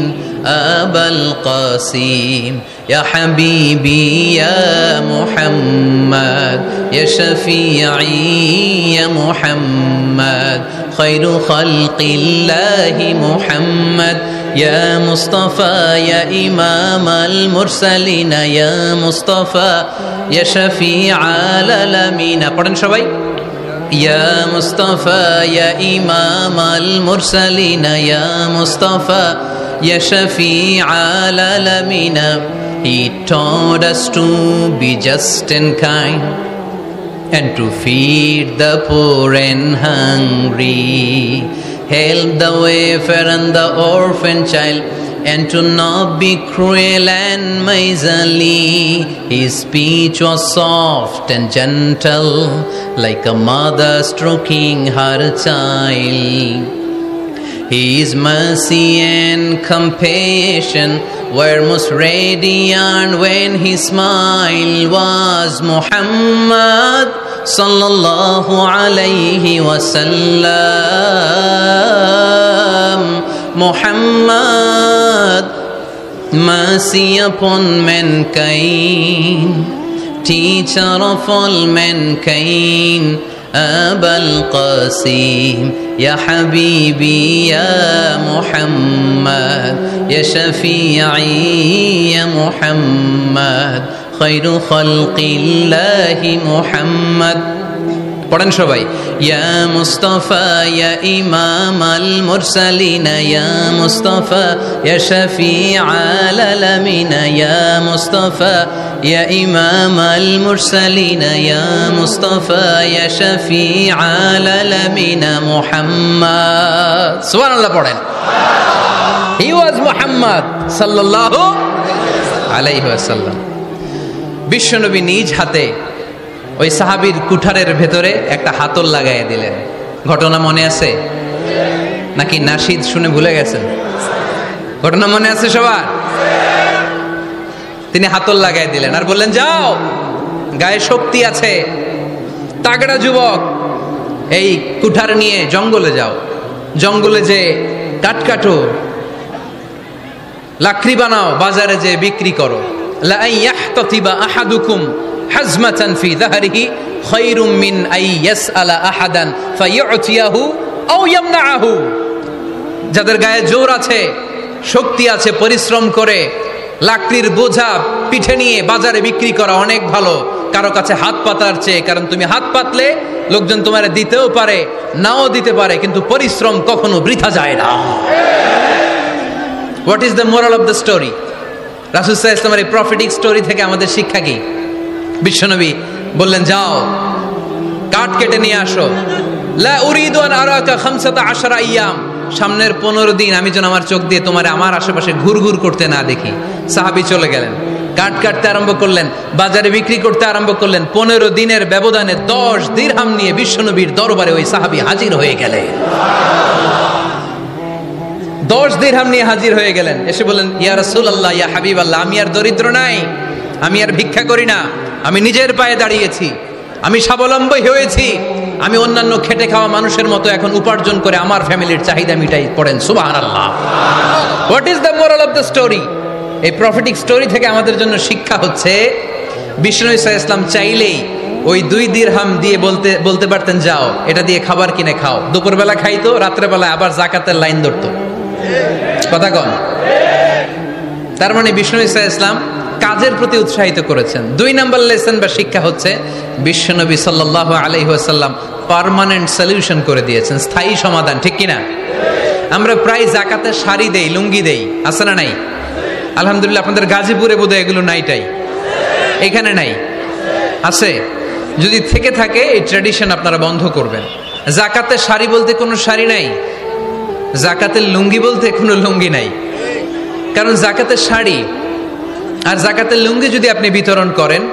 Abul Qasim, Ya Habibi, Ya Muhammad, Ya Shafi'i, Ya Muhammad, Khairu Khalqillahi Muhammad, Ya Mustafa, Ya Imam al-Mursalin, Ya Mustafa, Ya Shafi'i al-Alamin. Pardon সবাই। Ya Mustafa, Ya Imam al-Mursalin, Ya Mustafa, Ya Shafi'i al-Alamin. He taught us to be just and kind, and to feed the poor and hungry, help the wafer and the orphan child, and to not be cruel and miserly. His speech was soft and gentle, like a mother stroking her child. His mercy and compassion were most radiant when his smile was Muhammad sallallahu alayhi wa sallam. Muhammad, mercy upon mankind, teacher of all mankind, Abul Qasim, Ya Habibi, Ya Muhammad, Ya Shafi'i, Ya Muhammad, Khairu খালকিল্লাহি Muhammad. পড়েন সবাই, ইয়া মুস্তাফা ইয়া ইমামাল মুরসালিন ইয়া মুস্তাফা ইয়া শাফিআল আলামিন ইয়া মুস্তাফা ইয়া ইমামাল মুরসালিন ইয়া মুস্তাফা ইয়া শাফিআল আলামিন মুহাম্মদ। সুবহানাল্লাহ পড়েন। হি ওয়াজ মুহাম্মদ সাল্লাল্লাহু আলাইহি ওয়াসাল্লাম। বিশ্বনবী নিজ হাতে ওই সাহাবীর কুঠারের ভেতরে একটা হাতল লাগাইয়া দিলেন। ঘটনা মনে আছে নাকি নাশিদ শুনে ভুলে গেছেন? ঘটনা মনে আছে সবার? তিনি হাতল লাগাই দিলেন আর বললেন, যাও, গায়ে শক্তি আছে, তাগড়া যুবক, এই কুঠার নিয়ে জঙ্গলে যাও, জঙ্গলে যে কাঠ কাটো, লাকড়ি বানাও, বাজারে যে বিক্রি করো। লা ইয়াহতাতিবা আহাদুকুম হাজমাতান ফি যাহরিহি খায়রুম মিন আই ইয়াসআলা আহাদান ফায়ু'তিয়াহু আও ইয়ামনাহু। যাদের গায়ে জোর আছে, শক্তি আছে, পরিশ্রম করে লাকড়ির বোঝা পিঠে নিয়ে বাজারে বিক্রি করা অনেক ভালো কারো কাছে হাত পাতার চেয়ে। কারণ তুমি হাত পাতলে লোকজন তোমার দিতেও পারে, নাও দিতে পারে, কিন্তু পরিশ্রম কখনো বৃথা যায় না। What is the moral of the story? রাসূল সাল্লাল্লাহু আলাইহি ওয়াসাল্লামের এই প্রফেটিক স্টোরি থেকে আমাদের শিক্ষা কি? বিশ্বনবী বললেন, যাও, কাঠ কেটে নিয়ে আসো। লা উরিদু আন আরাকা 15 আইয়াম, সামনের 15 দিন আমি যেন আমার চোখ দিয়ে তোমার আমার আশেপাশে ঘুরঘুর করতে না দেখি। সাহাবী চলে গেলেন, কাঠ কাটতে আরম্ভ করলেন, বাজারে বিক্রি করতে আরম্ভ করলেন। 15 দিনের ব্যবধানে 10 দিরহাম নিয়ে বিশ্বনবীর দরবারে ওই সাহাবী হাজির হয়ে গেলেন। 10 দিরহাম নিয়ে হাজির হয়ে গেলেন। এসে বললেন, ইয়া রাসূলুল্লাহ, ইয়া হাবিবাল্লাহ, আমি আর দরিদ্র নাই, আমি আর ভিক্ষা করি না, আমি নিজের পায়ে দাঁড়িয়েছি, আমি স্বাবলম্বী হয়েছি, আমি অন্যান্য খেটে খাওয়া মানুষের মতো এখন উপার্জন করে আমার ফ্যামিলির চাহিদা মিটাই। পড়েন সুবহানাল্লাহ। What is the moral of the story? এই প্রফেটিক স্টোরি থেকে আমাদের জন্য শিক্ষা হচ্ছে, বিষ্ণু ঈসা ইসলাম চাইলেই ওই 2 দিরহাম দিয়ে বলতে পারতেন, যাও, এটা দিয়ে খাবার কিনে খাও। দুপুরবেলা খাইতো, রাত্রেবেলায় আবার জাকাতের লাইন ধরতো। কথা কন। তার মানে বিষ্ণু ঈসা ইসলাম কাজের প্রতি উৎসাহিত করেছেন। 2 নাম্বার লেসন বা শিক্ষা হচ্ছে, বিশ্বনবী সাল্লাল্লাহু আলাইহি ওয়াসাল্লাম পার্মানেন্ট সলিউশন করে দিয়েছেন, স্থায়ী সমাধান। ঠিক কিনা? আমরা প্রায় জাকাতের শাড়ি দেই, লুঙ্গি দেই, আছে না নাই? আলহামদুলিল্লাহ, আপনাদের গাজীপুরে বোধহয় এগুলো নাইটাই, এখানে নাই, আছে? যদি থেকে থাকে এই ট্র্যাডিশন আপনারা বন্ধ করবেন। জাকাতের শাড়ি বলতে কোনো শাড়ি নাই, জাকাতের লুঙ্গি বলতে কোনো লুঙ্গি নাই। কারণ জাকাতের শাড়ি আর জাকাতের লুঙ্গি যদি আপনি বিতরণ করেন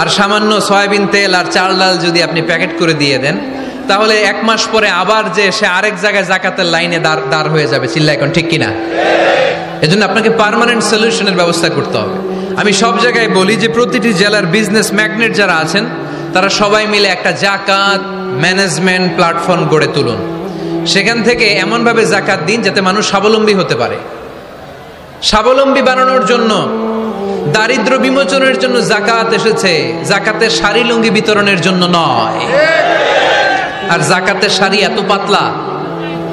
আর সামান্য সয়াবিন তেল আর চাল ডাল যদি আপনি প্যাকেট করে দিয়ে দেন, তাহলে 1 মাস পরে আবার যে সে আরেক জায়গায় জাকাতের লাইনে দাঁড় হয়ে যাবে। চিল্লা এখন, ঠিক কিনা? এজন্য আপনাকে পার্মানেন্ট সলিউশনের ব্যবস্থা করতে হবে। আমি সব জায়গায় বলি যে প্রতিটি জেলার বিজনেস ম্যাগনেট যারা আছেন তারা সবাই মিলে একটা জাকাত ম্যানেজমেন্ট প্ল্যাটফর্ম গড়ে তুলুন। সেখান থেকে এমনভাবে জাকাত দিন যাতে মানুষ স্বাবলম্বী হতে পারে। স্বাবলম্বী বানানোর জন্য, দারিদ্র বিমোচনের জন্য জাকাত এসেছে, জাকাতের শাড়ি লুঙ্গি বিতরণের জন্য নয়। আর জাকাতের শাড়ি এত পাতলা,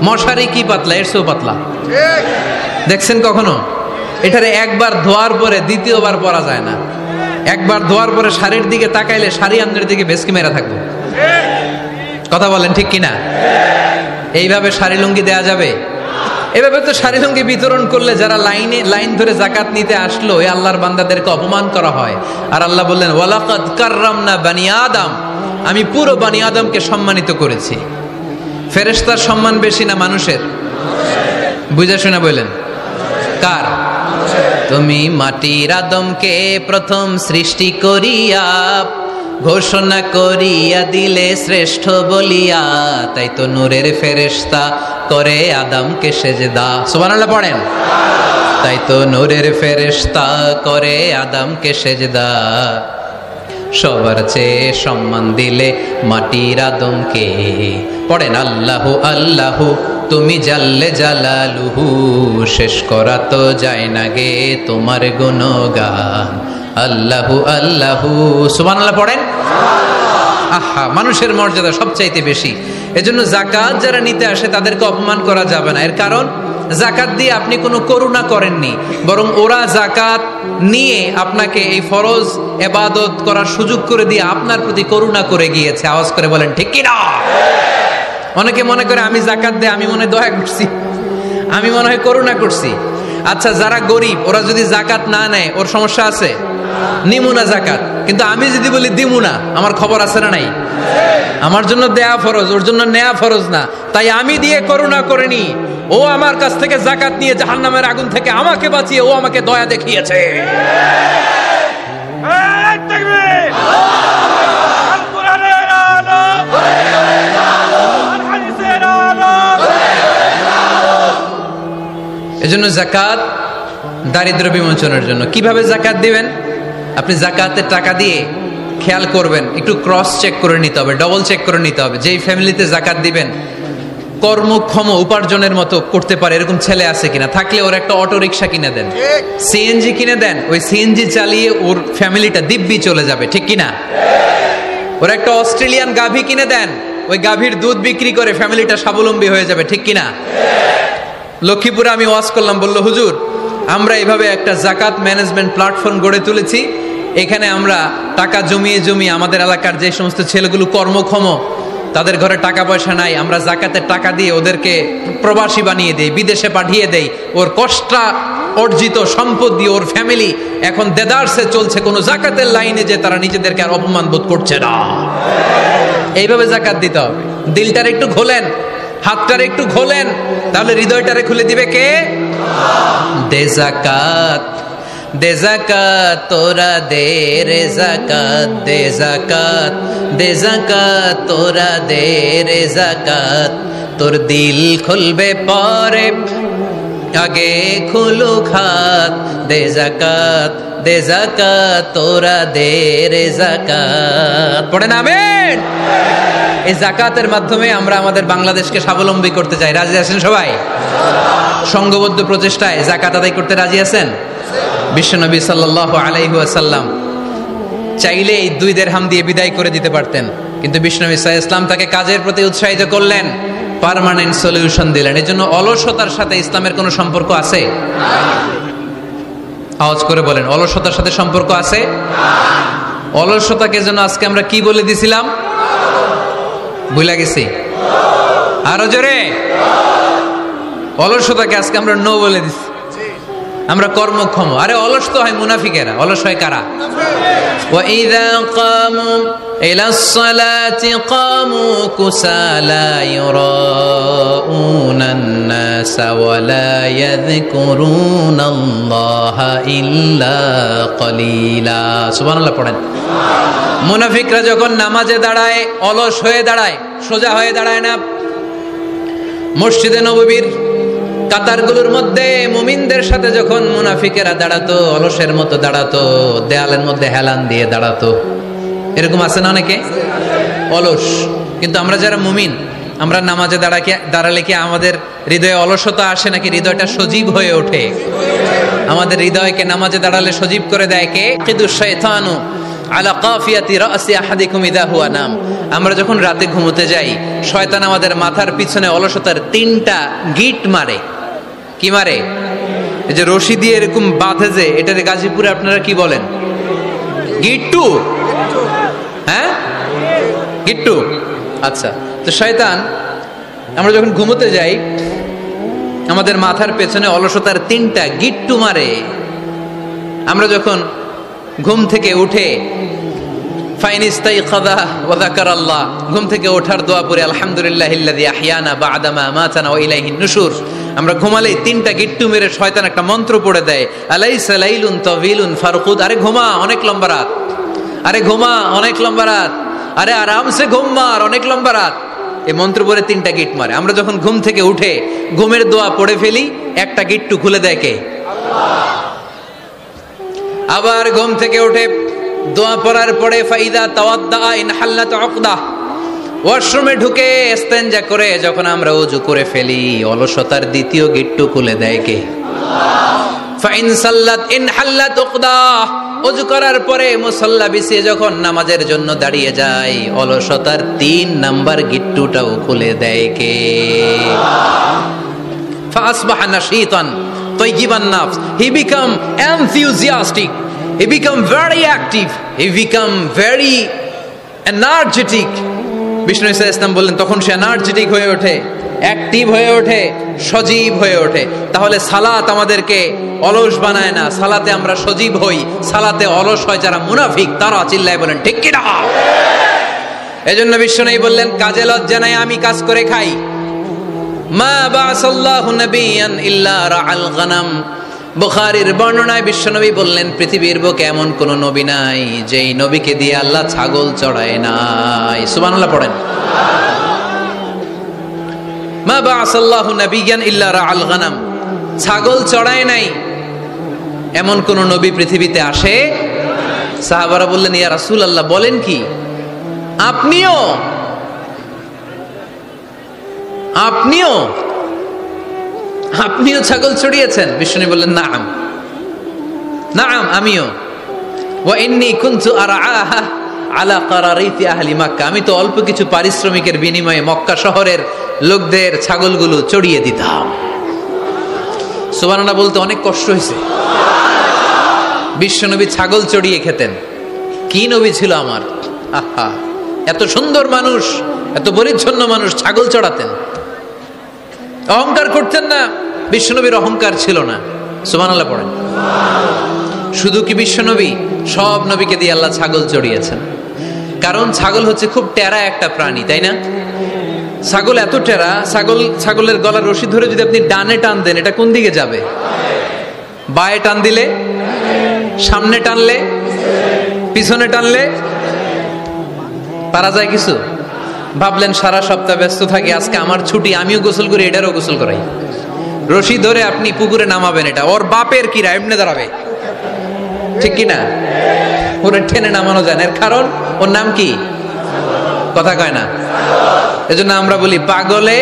মশারি কি পাতলা, এর চেয়েও পাতলা। দেখছেন কখনো? এটারে একবার ধোয়ার পরে দ্বিতীয়বার পরা যায় না। একবার ধোয়ার পরে শাড়ির দিকে তাকাইলে শাড়ি আমনের দিকে ভেসকি মেরা থাকবো। কথা বলেন, ঠিক কিনা? এইভাবে শাড়ি লুঙ্গি দেয়া যাবে? এভাবে তো শাড়ি লুঙ্গি বিতরণ করলে যারা লাইন ধরে জাকাত নিতে আসলো, এই আল্লাহর বান্দাদেরকে অপমান করা হয়। আর আল্লাহ বললেন, ওয়ালাকাদ কাররামনা বানি আদম, আমি পুরো বানি আদমকে সম্মানিত করেছি। ফেরেশতার সম্মান বেশি না মানুষের? বুঝা শোনা বললেন, কার? তুমি মাটির আদমকে প্রথম সৃষ্টি করিয়া ঘোষণা করিয়া দিলে শ্রেষ্ঠ বলিয়া, তাই তো নূরের ফেরেশতা করে আদমকে সেজদা। সুবহানাল্লাহ পড়েন। তাই তো নূরের ফেরেশতা করে আদমকে সেজদা, সবার চেয়ে সম্মান দিলে মাটির আদমকে। পড়েন, আল্লাহু আল্লাহু তুমি জাল্লে জালালুহু, শেষ করা তো যায় না গে তোমার গুণগান। আল্লাহু আল্লাহু, সুবহানাল্লাহ পড়েন। আহা, মানুষের মর্যাদা সবচাইতে বেশি। এজন্য জাকাত যারা নিতে আসে তাদেরকে অপমান করা যাবে না। এর কারণ জাকাত দিয়ে আপনি কোনো করুণা করেননি, বরং ওরা জাকাত নিয়ে আপনাকে এই ফরজ ইবাদত করার সুযোগ করে দিয়ে আপনার প্রতি করুণা করে গিয়েছে। আওয়াজ করে বলেন ঠিক কি না? অনেকে মনে করে আমি জাকাত দিয়ে আমি মনে হয় দয়া করছি, আমি মনে হয় করুণা করছি। আচ্ছা, যারা গরিব ওরা যদি জাকাত না নেয় ওর সমস্যা আছে? নিমুনা জাকাত। কিন্তু আমি যদি বলি দিমুনা, আমার খবর আছে না নাই? আমার জন্য দেয়া ফরজ, ওর জন্য নেয়া ফরজ না। তাই আমি দিয়ে করুণা করিনি, ও আমার কাছ থেকে জাকাত নিয়ে জাহান্নামের আগুন থেকে আমাকে বাঁচিয়ে ও আমাকে দয়া দেখিয়েছে। এজন্য জাকাত দারিদ্র বিমোচনের জন্য। কিভাবে জাকাত দিবেন? আপনি জাকাতের টাকা দিয়ে খেয়াল করবেন, একটু ক্রস চেক করে নিতে হবে, ডবল চেক করে নিতে হবে। যেই ফ্যামিলিতে জাকাত দিবেন কর্মক্ষম উপার্জনের মতো করতে পারে এরকম ছেলে আছে কিনা, থাকলে ওর একটা অটো রিক্সা কিনে দেন, সিএনজি কিনে দেন, ওই সিএনজি চালিয়ে ওর ফ্যামিলিটা দিব্যি চলে যাবে, ঠিক কিনা? ওর একটা অস্ট্রেলিয়ান গাভী কিনে দেন, ওই গাভীর দুধ বিক্রি করে ফ্যামিলিটা স্বাবলম্বী হয়ে যাবে, ঠিক কিনা? লক্ষ্মীপুরে আমি ওয়াজ করলাম, বলল হুজুর আমরা এইভাবে একটা জাকাত ম্যানেজমেন্ট প্ল্যাটফর্ম গড়ে তুলেছি, এখানে আমরা টাকা জমিয়ে জমিয়ে আমাদের এলাকার যে সমস্ত ছেলেগুলো কর্মক্ষম, তাদের ঘরে টাকা পয়সা নাই, আমরা জাকাতের টাকা দিয়ে ওদেরকে প্রবাসী বানিয়ে দেই, বিদেশে পাঠিয়ে দেই। ওর কষ্ট অর্জিত সম্পদ দিয়ে ওর ফ্যামিলি এখন দেদারসে চলছে, কোনো জাকাতের লাইনে যে তারা নিজেদেরকে আর অপমান বোধ করছে না। এইভাবে জাকাত দিতে হবে। দিলটার একটু খোলেন, হাতটার একটু খোলেন, তাহলে হৃদয়টারে খুলে দিবে কে? দে জাকাত, দে জাকাত তোরা দে রে জাকাত, দে জাকাত, দে জাকাত তোরা দে রে জাকাত। তোর দিল খুলবে পরে, আগে খুলু খাত। দে জাকাত, দে জাকাত তোরা দে রে জাকাত। পড়েন আমিন। এই জাকাতের মাধ্যমে আমরা আমাদের বাংলাদেশকে স্বাবলম্বী করতে চাই। রাজি আছেন সবাই? সংঘবদ্ধ প্রচেষ্টায় জাকাত আদায় করতে রাজি আছেন? বিশ্বনবী সাল্লাল্লাহু আলাইহি ওয়াসাল্লাম চাইলে এই 2 দিরহাম দিয়ে বিদায় করে দিতে পারতেন, কিন্তু বিশ্বনবী সাল্লাল্লাহু আলাইহি ওয়াসাল্লাম তাকে কাজের প্রতি উৎসাহিত করলেন, পার্মানেন্ট সলিউশন দিলেন। এজন্য অলসতার সাথে ইসলামের কোনো সম্পর্ক আছে? আওয়াজ করে বলেন, অলসতার সাথে সম্পর্ক আছে? অলসতাকে যেন আজকে আমরা কি বলে দিছিলাম? ভুলে গেছি? আরো জোরে। অলসতাকে আজকে আমরা নো বলে দিছি। আমরা কর্মক্ষম। আরে অলস তো হয় মুনাফিকেরা, অলস হয় কারা? وَإِذَا قَامُوا إِلَى الصَّلَاةِ قَامُوا كُسَالَى يُرَاءُونَ النَّاسَ وَلَا يَذْكُرُونَ اللَّهَ إِلَّا قَلِيلًا। সুবহানাল্লাহ পড়েন। মুনাফিকরা যখন নামাজে দাঁড়ায় অলস হয়ে দাঁড়ায়, সোজা হয়ে দাঁড়ায় না। মসজিদে নববীর কাতারগুলোর মধ্যে মুমিনদের সাথে যখন মুনাফিকেরা দাঁড়াতো, অলসের মতো দাঁড়াতো, দেয়ালের মধ্যে হেলান দিয়ে দাঁড়াতো। এরকম আছে না অনেকে অলস? কিন্তু আমরা যারা মুমিন, আমরা নামাজে দাঁড়ালে কি আমাদের হৃদয়ে অলসতা আসে নাকি হৃদয়টা সজীব হয়ে ওঠে? আমাদের হৃদয়কে নামাজে দাঁড়ালে সজীব করে দেয় কে? কিদু শাইতানু আলা কাফিয়াতি রাসি আহাদিকুম ইদা হুয়া নাম। আমরা যখন রাতে ঘুমোতে যাই, শয়তান আমাদের মাথার পিছনে অলসতার 3টা গিট মারে। কি মারে? এই যে রশি দিয়ে এরকম বাঁধে, যে এটারে গাজীপুরে আপনারা কি বলেন? গিট্টু। হ্যাঁ, গিট্টু। আচ্ছা, তো শয়তান আমরা যখন ঘুমোতে যাই আমাদের মাথার পেছনে অলসতার 3টা গিট্টু মারে। আমরা যখন ঘুম থেকে উঠে ফাইনিস্তাইকাযা ওয়া যাকারাল্লাহ, ঘুম থেকে ওঠার দোয়া পড়ে আলহামদুলিল্লাহিল্লাযী আহইয়ানা বা'দা মা আমাতানা ওয়া ইলাইহিন নুশুর, আমরা ঘুমালেই 3টা গিট্টু মেরে শয়তান একটা মন্ত্র পড়ে দেয়, আলাইসা লাইলুন তাওয়িলুন ফারকুদ। আরে ঘুমা, অনেক লম্বা রাত। আরে ঘুমা, অনেক লম্বা রাত। আরে আরামসে ঘুম মার, অনেক লম্বা রাত। এই মন্ত্র পড়ে 3টা গিট মারে। আমরা যখন ঘুম থেকে উঠে ঘুমের দোয়া পড়ে ফেলি, একটা গিট্টু খুলে দেয় কে? আবার ঘুম থেকে উঠে দোয়া পড়ার পরে ফাইদা তাওয়াদ্দা ইন হাল্লাত উকদা, ওয়াশরুমে ঢুকে ইস্তেনজা করে যখন আমরা ওযু করে ফেলি, অলসতার 2য় গিট্টু খুলে দেয় কে? ফাইন সাল্লাত ইন হাল্লাত উকদা, ওযু করার পরে মুসাল্লা বিছিয়ে যখন নামাজের জন্য দাঁড়িয়ে যায়, অলসতার 3 নাম্বার গিট্টুটাও খুলে দেয় কে? ফাসবাহা নাশীতান তাইয়িবান নাফস, he become enthusiastic, he become very active, he become very energetic. Vishnu Isa Islam বললেন তখন সে এনার্জেটিক হয়ে ওঠে, অ্যাক্টিভ হয়ে ওঠে, সজীব হয়ে ওঠে। তাহলে সালাত আমাদেরকে অলস বানায় না, সালাতে আমরা সজীব হই। সালাতে অলস হয় যারা মুনাফিক, তারা। চিল্লায় বলেন ঠিক কি না? এজন্য বিশ্বনবী বললেন কাজে লজ্জা নাই, আমি কাজ করে খাই। মা বাসাল্লাহু নাবিয়ান ইল্লা রাআল গানাম। বুখারীর বর্ণনায় বিশ্বনবী বললেন পৃথিবীর বুকে এমন কোন নবী নাই যেই নবীকে দিয়ে আল্লাহ ছাগল চড়ায় নাই। সুবহানাল্লাহ পড়েন। মা বাসাল্লাহু নাবিয়ান ইল্লা রাআল গানাম, ছাগল চড়ায় নাই এমন কোন নবী পৃথিবীতে আসে? সাহাবারা বললেন ইয়া রাসূলুল্লাহ, বলেন কি আপনিও ছাগল চড়িয়েছেন? বিষ্ণু বললেন নাআম, নাআম আমিও। ওয়া ইন্নী কুনতু আরআহা আলা কারারিতি আহলি মক্কা, আমি তো অল্প কিছু পারিশ্রমিকের বিনিময়ে মক্কা শহরের লোকদের ছাগলগুলো চড়িয়ে দিতাম। সুবহানাল্লাহ বলতে অনেক কষ্ট হয়েছে। বিশ্বনবী ছাগল চড়িয়ে খেতেন। কি নবী ছিল আমার! আহা, এত সুন্দর মানুষ, এত পরিচ্ছন্ন মানুষ, ছাগল চড়াতেন। অহংকার করতেন না, বিশ্বনবীর অহংকার ছিল না। সুবহানাল্লাহ পড়েন। শুধু কি বিশ্বনবী, সব নবীকে দিয়ে আল্লাহ ছাগল চড়িয়েছেন। কারণ ছাগল হচ্ছে খুব টেরা একটা প্রাণী, তাই না? ছাগল এত টেরা, ছাগলের গলার রশি ধরে যদি আপনি ডানে টান দেন, এটা কোন দিকে যাবে? বায়ে টান দিলে, সামনে টানলে, পিছনে টানলে পারা যায় কিছু? ভাবলেন সারা সপ্তাহ ব্যস্ত থাকি, আজকে আমার ছুটি, আমিও গোসল করি, এটারও গোসল করাই। রশি ধরে আপনি পুকুরে নামাবেন, এটা ওর বাপের কিরা এমনি দাঁড়াবে, ঠিক কিনা? ওরে টেনে নামানো যায় না। এর কারণ ওর নাম কি? কথা কয় না। এজন্য আমরা বলি পাগলে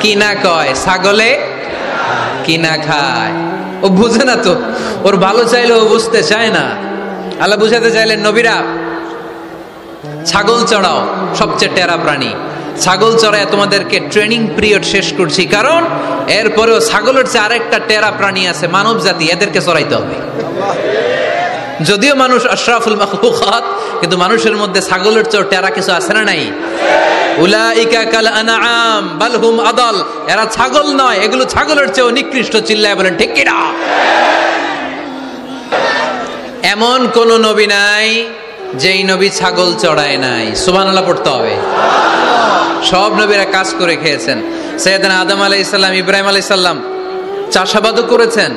কি না কয়, ছাগলে কি না খায়। ও বুঝে না তো, ওর ভালো চাইলে ও বুঝতে চায় না। আল্লাহ বুঝাতে চাইলেন নবীরা ছাগল চড়াও, সবচেয়ে টেরা প্রাণী। ছাগল চড়ায় তোমাদেরকে ট্রেনিং পিরিয়ড শেষ করছি, কারণ এরপরেও ছাগলের চেয়ে আরেকটা টেরা প্রাণী আছে মানব জাতি, এদেরকে চড়াইতে হবে। যদিও মানুষ আশরাফুল মাখলুকাত, কিন্তু মানুষের মধ্যে ছাগলের চেয়ে টেরা কিছু আছে না নাই? উলাইকা কাল আনআম বাল হুম আদাল, এরা ছাগল নয়, এগুলো ছাগলের চেয়েও নিকৃষ্ট। চিল্লায় বলেন ঠিক কি না? এমন কোন নবী নাই যেই নবী ছাগল চড়ায় নাই। সুবহানাল্লাহ পড়তে হবে। সব নবীরা কাজ করে খেয়েছেন। সাইয়েদনা আদম আলাইহিস সালাম, ইব্রাহিম আলাইহিস সালাম চাষাবাদও করেছেন।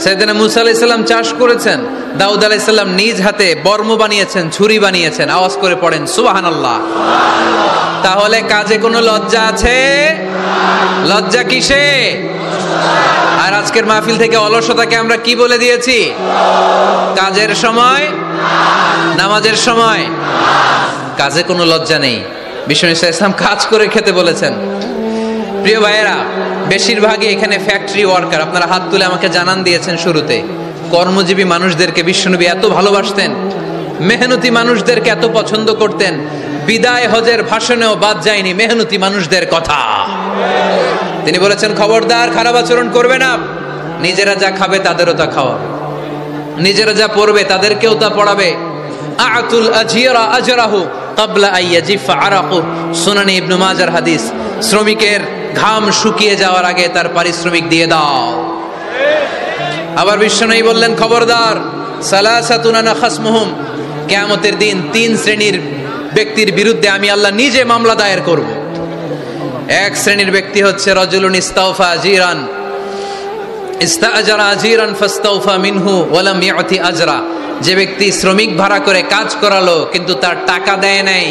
সাইয়েদনা মুসা আলাইহিস সালাম চাষ করেছেন। দাউদ আলাইহিস সালাম নিজ হাতে বর্ম বানিয়েছেন, ছুরি বানিয়েছেন। আওয়াজ করে পড়েন সুবহানাল্লাহ। তাহলে কাজে কোনো লজ্জা আছে? লজ্জা কিসে? আর আজকের মাহফিল থেকে অলসতাকে আমরা কি বলে দিয়েছি? কাজের সময়, নামাজের সময় কাজে কোনো লজ্জা নেই। বিষ্ণু ঈসা ইসলাম কাজ করে খেতে বলেছেন। প্রিয় ভাইয়েরা, বেশিরভাগই এখানে ফ্যাক্টরি ওয়ার্কার। আপনারা হাত তুলে আমাকে জানান দিয়েছেন শুরুতে। কর্মজীবী মানুষদেরকে বিশ্বনবী এত ভালোবাসতেন, মেহনতি মানুষদেরকে এত পছন্দ করতেন। বিদায় হজের ভাষণেও বাদ যায়নি মেহনতি মানুষদের কথা। তিনি বলেছেন খবরদার খারাপ আচরণ করবে না, নিজেরা যা খাবে তাদেরও তা খাওয়াবে, নিজেরা যা পড়বে তাদেরকেও তা পড়াবে। আতুল আজিরা আজরাহু ক্বাবলা আইয়াজিফা আরাকু, সুনানে ইবনে মাজার হাদিস। শ্রমিকের ঘাম শুকিয়ে যাওয়ার আগে তার পারিশ্রমিক দিয়ে দাও। আবার বিশ্বনবী বললেন খবরদার, সালাসাতুন আনা খাসমুহুম, কিয়ামতের দিন 3 শ্রেণীর ব্যক্তির বিরুদ্ধে আমি আল্লাহ নিজে মামলা দায়ের করব। এক শ্রেণীর ব্যক্তি হচ্ছে রাজুলুন ইস্তাওফা আজিরান, ইস্তাআজারা আজিরান ফাস্তাওফা মিনহু ওয়া লাম ইয়াতি আজরা। যে ব্যক্তি শ্রমিক ভাড়া করে কাজ করালো কিন্তু তার টাকা দেয় নাই,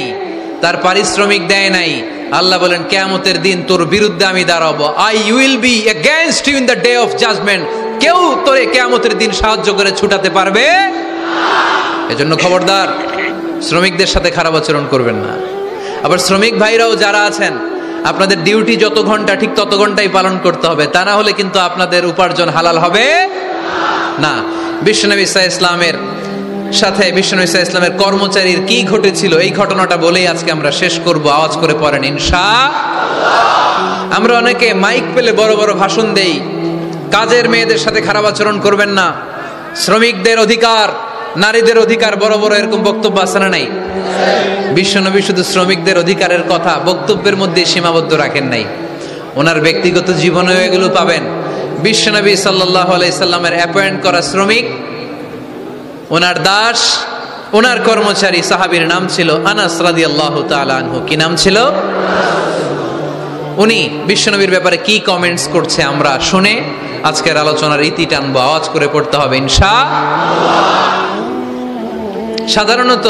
তার পারিশ্রমিক দেয় নাই, আল্লাহ বলেন কিয়ামতের দিন তোর বিরুদ্ধে আমি দাঁড়াবো। I will be against you in the day of judgement. কেউ তোরে কিয়ামতের দিন সাহায্য করে ছুটাতে পারবে না। এজন্য খবরদার, শ্রমিকদের সাথে খারাপ আচরণ করবেন না। আবার শ্রমিক ভাইরাও যারা আছেন, আপনাদের ডিউটি যত ঘন্টা ঠিক তত ঘন্টাই পালন করতে হবে, তা না হলে কিন্তু আপনাদের উপার্জন হালাল হবে না। বিশ্বনবী ইসলামের সাথে বিশ্বনবী ইসলামের কর্মচারীর কি ঘটেছিল, এই ঘটনাটা বলেই আজকে আমরা শেষ করব। আওয়াজ করে পড়েন ইনশাআল্লাহ। আমরা অনেকে মাইক পেলে বড় বড় ভাষণ দেই, কাজের মেয়েদের সাথে খারাপ আচরণ করবেন না, শ্রমিকদের অধিকার, নারীদের অধিকার, বড় বড় এরকম বক্তব্য আছে না নাই? বিশ্বনবী শুধু শ্রমিকদের অধিকারের কথা বক্তব্যের মধ্যে সীমাবদ্ধ রাখেন নাই, ওনার ব্যক্তিগত জীবনেও এগুলো পাবেন। বিশ্বনবী সাল্লাল্লাহু আলাইহি সাল্লামের অ্যাপয়েন্ট করা শ্রমিক, ওনার দাস, ওনার কর্মচারী সাহাবীর নাম ছিল আনাস রাদিয়াল্লাহু তাআলা আনহু। কি নাম ছিল? উনি বিশ্বনবীর ব্যাপারে কি কমেন্টস করছে আমরা শুনে আজকের আলোচনার ইতি টানবো। আওয়াজ করে পড়তে হবে ইনশাআল্লাহ। সাধারণত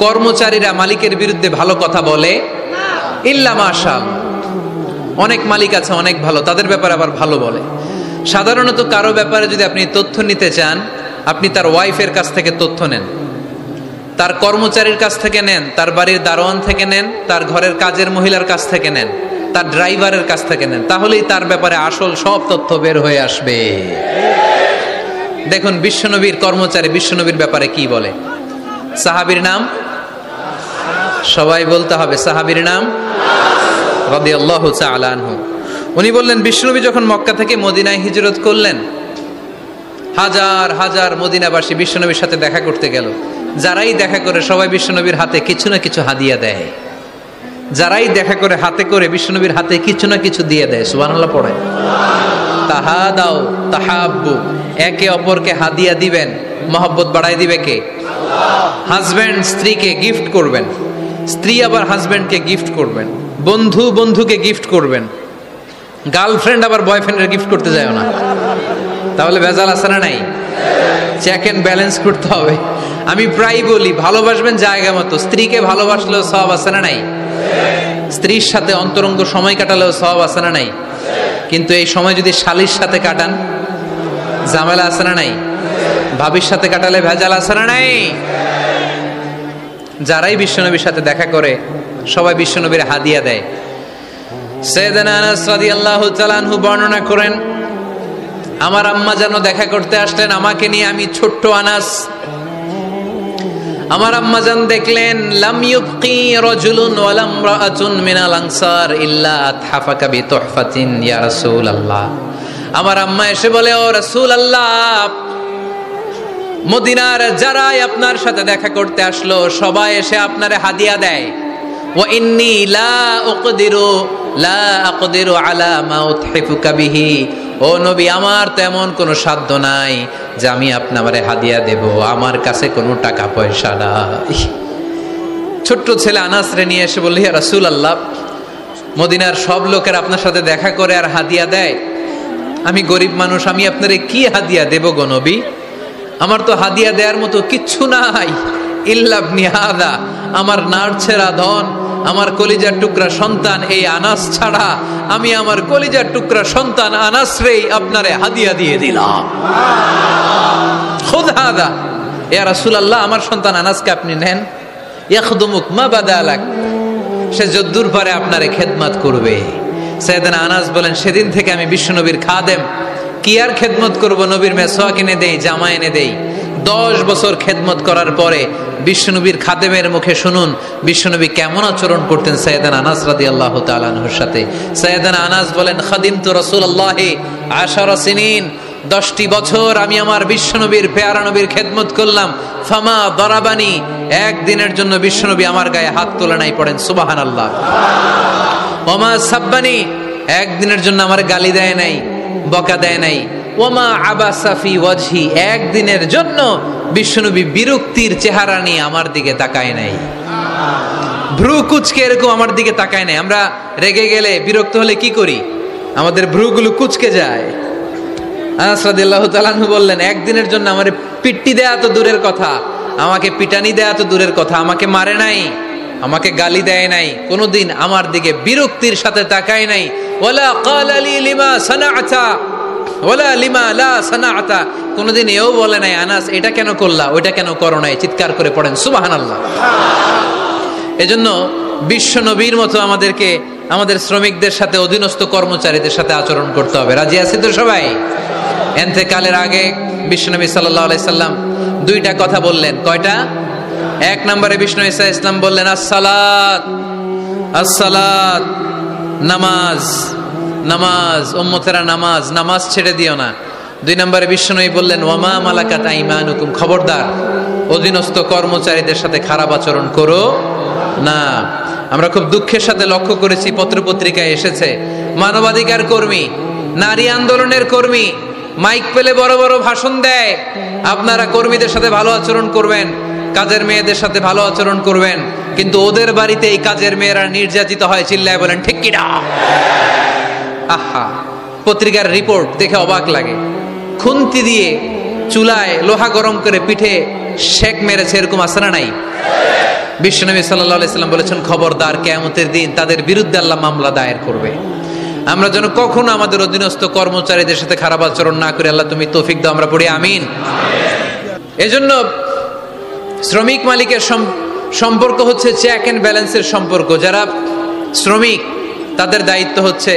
কর্মচারীরা মালিকের বিরুদ্ধে ভালো কথা বলে ইল্লা মাশাআল্লাহ। অনেক মালিক আছে অনেক ভালো, তাদের ব্যাপারে আবার ভালো বলে। সাধারণত কারো ব্যাপারে যদি আপনি তথ্য নিতে চান, আপনি তার ওয়াইফের কাছ থেকে তথ্য নেন, তার কর্মচারীর কাছ থেকে নেন, তার বাড়ির দারোয়ান থেকে নেন, তার ঘরের কাজের মহিলার কাছ থেকে নেন, তার ড্রাইভারের কাছ থেকে নেন, তাহলেই তার ব্যাপারে আসল সব তথ্য বের হয়ে আসবে। দেখুন বিশ্বনবীর কর্মচারী বিশ্বনবীর ব্যাপারে কি বলে। সাহাবীর নাম সবাই বলতে হবে, সাহাবীর নাম রাদিয়াল্লাহু তাআলা আনহু। উনি বললেন বিশ্বনবী যখন মক্কা থেকে মদিনায় হিজরত করলেন, হাজার হাজার মদিনাবাসী বিশ্বনবীর সাথে দেখা করতে গেল। যারাই দেখা করে সবাই বিশ্বনবীর হাতে কিছু না কিছু হাদিয়া দেয়। যারাই দেখা করে হাতে করে বিশ্বনবীর হাতে কিছু না কিছু দিয়ে দেয়। সুবহানাল্লাহ পড়ে। তাহাদাও তাহাব্বু, একে অপরকে হাদিয়া দিবেন, মহব্বত বাড়াই দিবে কে? হাজব্যান্ড স্ত্রীকে গিফট করবেন, স্ত্রী আবার হাজব্যান্ডকে গিফট করবেন, বন্ধু বন্ধুকে গিফট করবেন, গার্লফ্রেন্ড আবার বয়ফ্রেন্ডের গিফট করতে যায় না, তাহলে ভেজাল আছে না নাই? চেক এন্ড ব্যালেন্স করতে হবে। আমি প্রায় বলি ভালোবাসবেন জায়গা মতো, স্ত্রীকে ভালোবাসলেও সওয়াব আছে না নাই? স্ত্রীর সাথে অন্তরঙ্গ সময় কাটালেও সওয়াব আছে না নাই? কিন্তু এই সময় যদি শালীর সাথে কাটান, ঝামেলা আছে না নাই? ভাবির সাথে কাটালে ভেজাল আছে না নাই? যারাই বিশ্বনবীর সাথে দেখা করে সবাই বিশ্বনবীর হাদিয়া দেয়। সাইয়েদনা আনাস রাদিয়াল্লাহু তাআলা আনহু বর্ণনা করেন, আমার আম্মা যেন দেখা করতে আসলেন আমাকে নিয়ে, আমি ছোট্ট আনাস। আমার আম্মা জান দেখলেন লাম ইউবকি রাজুলুন ওয়ালা ইমরাআতুন মিনাল আনসার ইল্লা আতহাফাকা বিতুহফাতিন ইয়া রাসূলুল্লাহ। আমার আম্মা এসে বলে, ও রাসূলুল্লাহ, মদিনার যারাই আপনার সাথে দেখা করতে আসলো সবাই এসে আপনারে হাদিয়া দেয়। ওয়া ইন্নী লা আকদিরু আলা মা উতহিফুকা বিহি, ও নবী আমার তেমন কোনো সাধ্য নাই যে আমি আপনারে হাদিয়া দেব, আমার কাছে কোনো টাকা পয়সা নাই। ছোট্ট ছেলে আনাস রে নিয়ে এসে বলল, ইয়া রাসূলুল্লাহ, মদিনার সব লোকের আপনার সাথে দেখা করে আর হাদিয়া দেয়, আমি গরিব মানুষ, আমি আপনারে কি হাদিয়া দেব গো নবী? আমার তো হাদিয়া দেওয়ার মতো কিচ্ছু নাই। ইল্লা ইবনি হাদা, আমার নারছেরা ধন, আমার কলিজার টুকরা সন্তান এই আনাস ছাড়া আমি আমার কলিজার টুকরা সন্তান আনাস রেই আপনারে হাদিয়া দিয়ে দিলাম। খুদ হাদা ইয়া রাসূলুল্লাহ, আমার সন্তান আনাসকে আপনি নেন। ইয়াখদুমুক মা বাদালাক, সে যদ্দূর পারে আপনারে খেদমত করবে। সাইয়েদনা আনাস বলেন, সেদিন থেকে আমি বিশ্বনবীর খাদেম। কি আর খেদমত করব, নবীর মেসওয়াক এনে দেই, জামা এনে দেই। 10 বছর খেদমত করার পরে বিশ্বনবীর খাদেমের মুখে শুনুন বিশ্বনবী কেমন আচরণ করতেন সাইয়েদনা আনাস রাদিয়াল্লাহু তাআলা আনহুর সাথে। সাইয়েদনা আনাস বলেন, খাদিমতু রাসূলুল্লাহি 10 সিনিন, 10টি বছর আমি আমার বিশ্বনবীর পেয়ারা নবীর খেদমত করলাম। ফামা দারাবানি, একদিনের জন্য বিশ্বনবী আমার গায়ে হাত তোলে নাই, পড়েন সুবহানাল্লাহ। ওমা সাব্বানি, একদিনের জন্য আমার গালি দেয় নাই, বকা দেয় নাই। ওমা আবাসা ফি ওয়াজহি, একদিনের জন্য বিশ্বনবী বিরক্তির চেহারা নিয়ে আমার দিকে তাকায় নাই, ভ্রু কুচকে এরকম আমার দিকে তাকায় নাই। আমরা রেগে গেলে বিরক্ত হলে কি করি? আমাদের ভ্রুগুলো কুচকে যায়। আনাস রাদিয়াল্লাহু তাআলা আনহু বললেন, একদিনের জন্য আমারে পিট্টি দেয়া তো দূরের কথা, আমাকে পিটানি দেয়া তো দূরের কথা, আমাকে মারে নাই, আমাকে গালি দেয় নাই, কোনোদিন আমার দিকে বিরক্তির সাথে তাকায় নাই। ওয়ালা ক্বালা লি লিমা সানাআতা ওয়ালা লিমা লা সানাআতা, কোনোদিন এও বলে নাই আনাস এটা কেন করলা, ওইটা কেন করো নাই। চিৎকার করে পড়েন সুবহানাল্লাহ। এজন্য বিশ্ব নবীর মতো আমাদেরকে আমাদের শ্রমিকদের সাথে, অধীনস্থ কর্মচারীদের সাথে আচরণ করতে হবে। রাজি আছি তো সবাই? ইন্তেকালের আগে বিশ্বনবী সাল্লাল্লাহু আলাইহি সাল্লাম 2টা কথা বললেন। কয়টা? 1 নম্বরে বিষ্ণু ইসলাম বললেন আসসালাত, আসসালাত, নামাজ। নামাজ, উম্মতেরা নামাজ, নামাজ ছেড়ে দিও না। 2 নম্বরে বিশ্বনবী বললেন ওয়ামা মালাকাত আইমানুকুম, খবরদার অধীনস্থ কর্মচারীদের সাথে খারাপ আচরণ করো না। আমরা খুব দুঃখের সাথে লক্ষ্য করেছি, পত্রপত্রিকায় এসেছে, মানবাধিকার কর্মী, নারী আন্দোলনের কর্মী মাইক পেলে বড় বড় ভাষণ দেয়, আপনারা কর্মীদের সাথে ভালো আচরণ করবেন, কাজের মেয়েদের সাথে ভালো আচরণ করবেন, কিন্তু ওদের বাড়িতে এই কাজের মেয়েরা নির্যাতিত হয়, চিল্লায় বলেন ঠিক কিনা? আহা, পত্রিকার রিপোর্ট দেখে অবাক লাগে। খুন্তি দিয়ে চুলায় লোহা গরম করে পিঠে শেক মেরেছে, এরকম আছে না নাই? বিশ্বনবী সাল্লাল্লাহু আলাইহি সাল্লাম বলেছেন খবরদার, কিয়ামতের দিন তাদের বিরুদ্ধে আল্লাহ মামলা দায়ের করবে। আমরা যেন কখনো আমাদের অধীনস্থ কর্মচারীদের সাথে খারাপ আচরণ না করি, আল্লাহ তুমি তৌফিক দাও, আমরা পড়ি আমিন। এজন্য শ্রমিক মালিকের সম্পর্ক হচ্ছে চেক এন্ড ব্যালেন্সের সম্পর্ক। যারা শ্রমিক তাদের দায়িত্ব হচ্ছে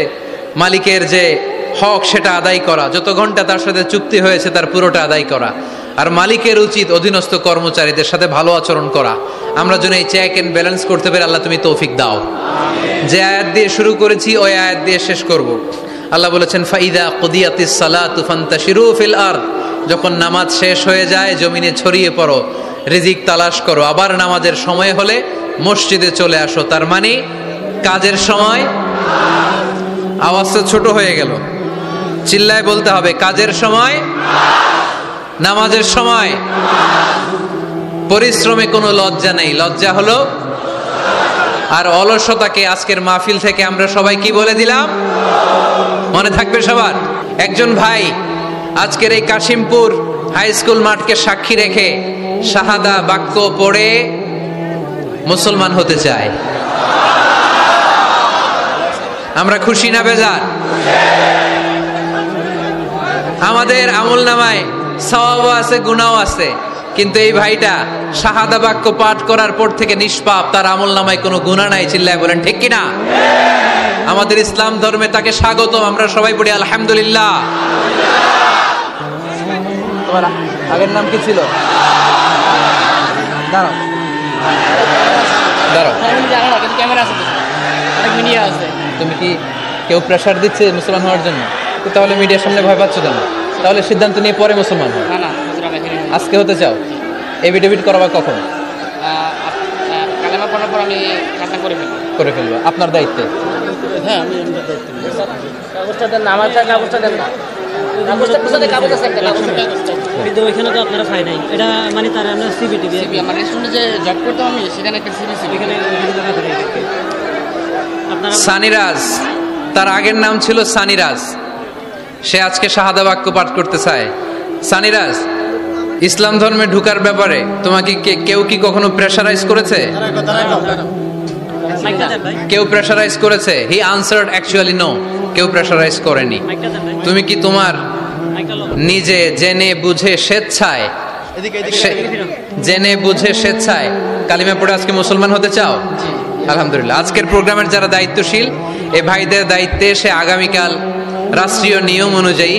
মালিকের যে হক সেটা আদায় করা, যত ঘন্টা তার সাথে চুক্তি হয়েছে তার পুরোটা আদায় করা। আর মালিকের উচিত অধীনস্থ কর্মচারীদের সাথে ভালো আচরণ করা। আমরা যেন এই চেক এন্ড ব্যালেন্স করতে পারি, আল্লাহ তুমি তৌফিক দাও। যে আয়াত দিয়ে শুরু করেছি ওই আয়াত দিয়ে শেষ করব। আল্লাহ বলেছেন ফাইদা কুদিয়াতিস সালাতু ফান্তাশিরু ফিল আরদ, যখন নামাজ শেষ হয়ে যায় জমিনে ছড়িয়ে পড়ো, রিজিক তালাশ করো। আবার নামাজের সময় হলে মসজিদে চলে আসো। তার মানে কাজের সময়, আওয়াজটা ছোট হয়ে গেল, চিল্লায় বলতে হবে, কাজের সময়, নামাজের সময়। পরিশ্রমে কোনো লজ্জা নেই, লজ্জা হলো আর অলসতাকে আজকের মাহফিল থেকে আমরা সবাই কি বলে দিলাম, মনে থাকবে সবার। একজন ভাই আজকের এই কাশিমপুর হাই স্কুল মাঠকে সাক্ষী রেখে শাহাদা বাক্য পড়ে মুসলমান হতে চায়। আমরা খুশি না বেজার? আমাদের আমল নামায় সওয়াবও আছে, গুনাহও আছে, কিন্তু এই ভাইটা শাহাদা বাক্য পাঠ করার পর থেকে নিষ্পাপ, তার আমল নামায় কোনো গুনাহ নাই, চিল্লায় বলেন ঠিক কিনা? আমাদের ইসলাম ধর্মে তাকে স্বাগতম, আমরা সবাই পড়ি আলহামদুলিল্লাহ। তোমার আগের নাম কি ছিল? দাঁড়াও দাঁড়াও, তুমি কি কেউ প্রেশার দিচ্ছে মুসলমান হওয়ার জন্য? তাহলে মিডিয়ার সামনে ভয় পাচ্ছ কেন? তাহলে সিদ্ধান্ত নিয়ে পরে মুসলমান হয়। আজকে হতে চাও? এফিডেভিট করাবা কখন? করে ফেলবো, আপনার দায়িত্বে। হ্যাঁ, কাগজটা দেন না, আমার কাগজটা দেন না। কিন্তু ওইখানে তো আপনারা পাই নাই, এটা মানে তার আমরা সিবিটি দিয়ে আমার রেস্টুরেন্টে যে জব করতাম আমি, সেখানে একটা সিবিসি এখানে আপনারা। সানিরাজ, তার আগের নাম ছিল সানিরাজ, সে আজকে শাহাদা বাক্য পাঠ করতে চায়। সানিরাজ, ইসলাম ধর্মে ঢুকার ব্যাপারে তোমাকে কেউ কি কখনো প্রেশারাইজ করেছে? কেউ প্রেশারাইজ করেছে? হি আনসার্ড অ্যাকচুয়ালি নো, কেউ প্রেশারাইজ করেনি। তুমি কি তোমার নিজে জেনে বুঝে স্বেচ্ছায় কালিমা পড়ে আজকে মুসলমান হতে চাও? আলহামদুলিল্লাহ। আজকের প্রোগ্রামের যারা দায়িত্বশীল, এ ভাইদের দায়িত্বে সে আগামীকাল রাষ্ট্রীয় নিয়ম অনুযায়ী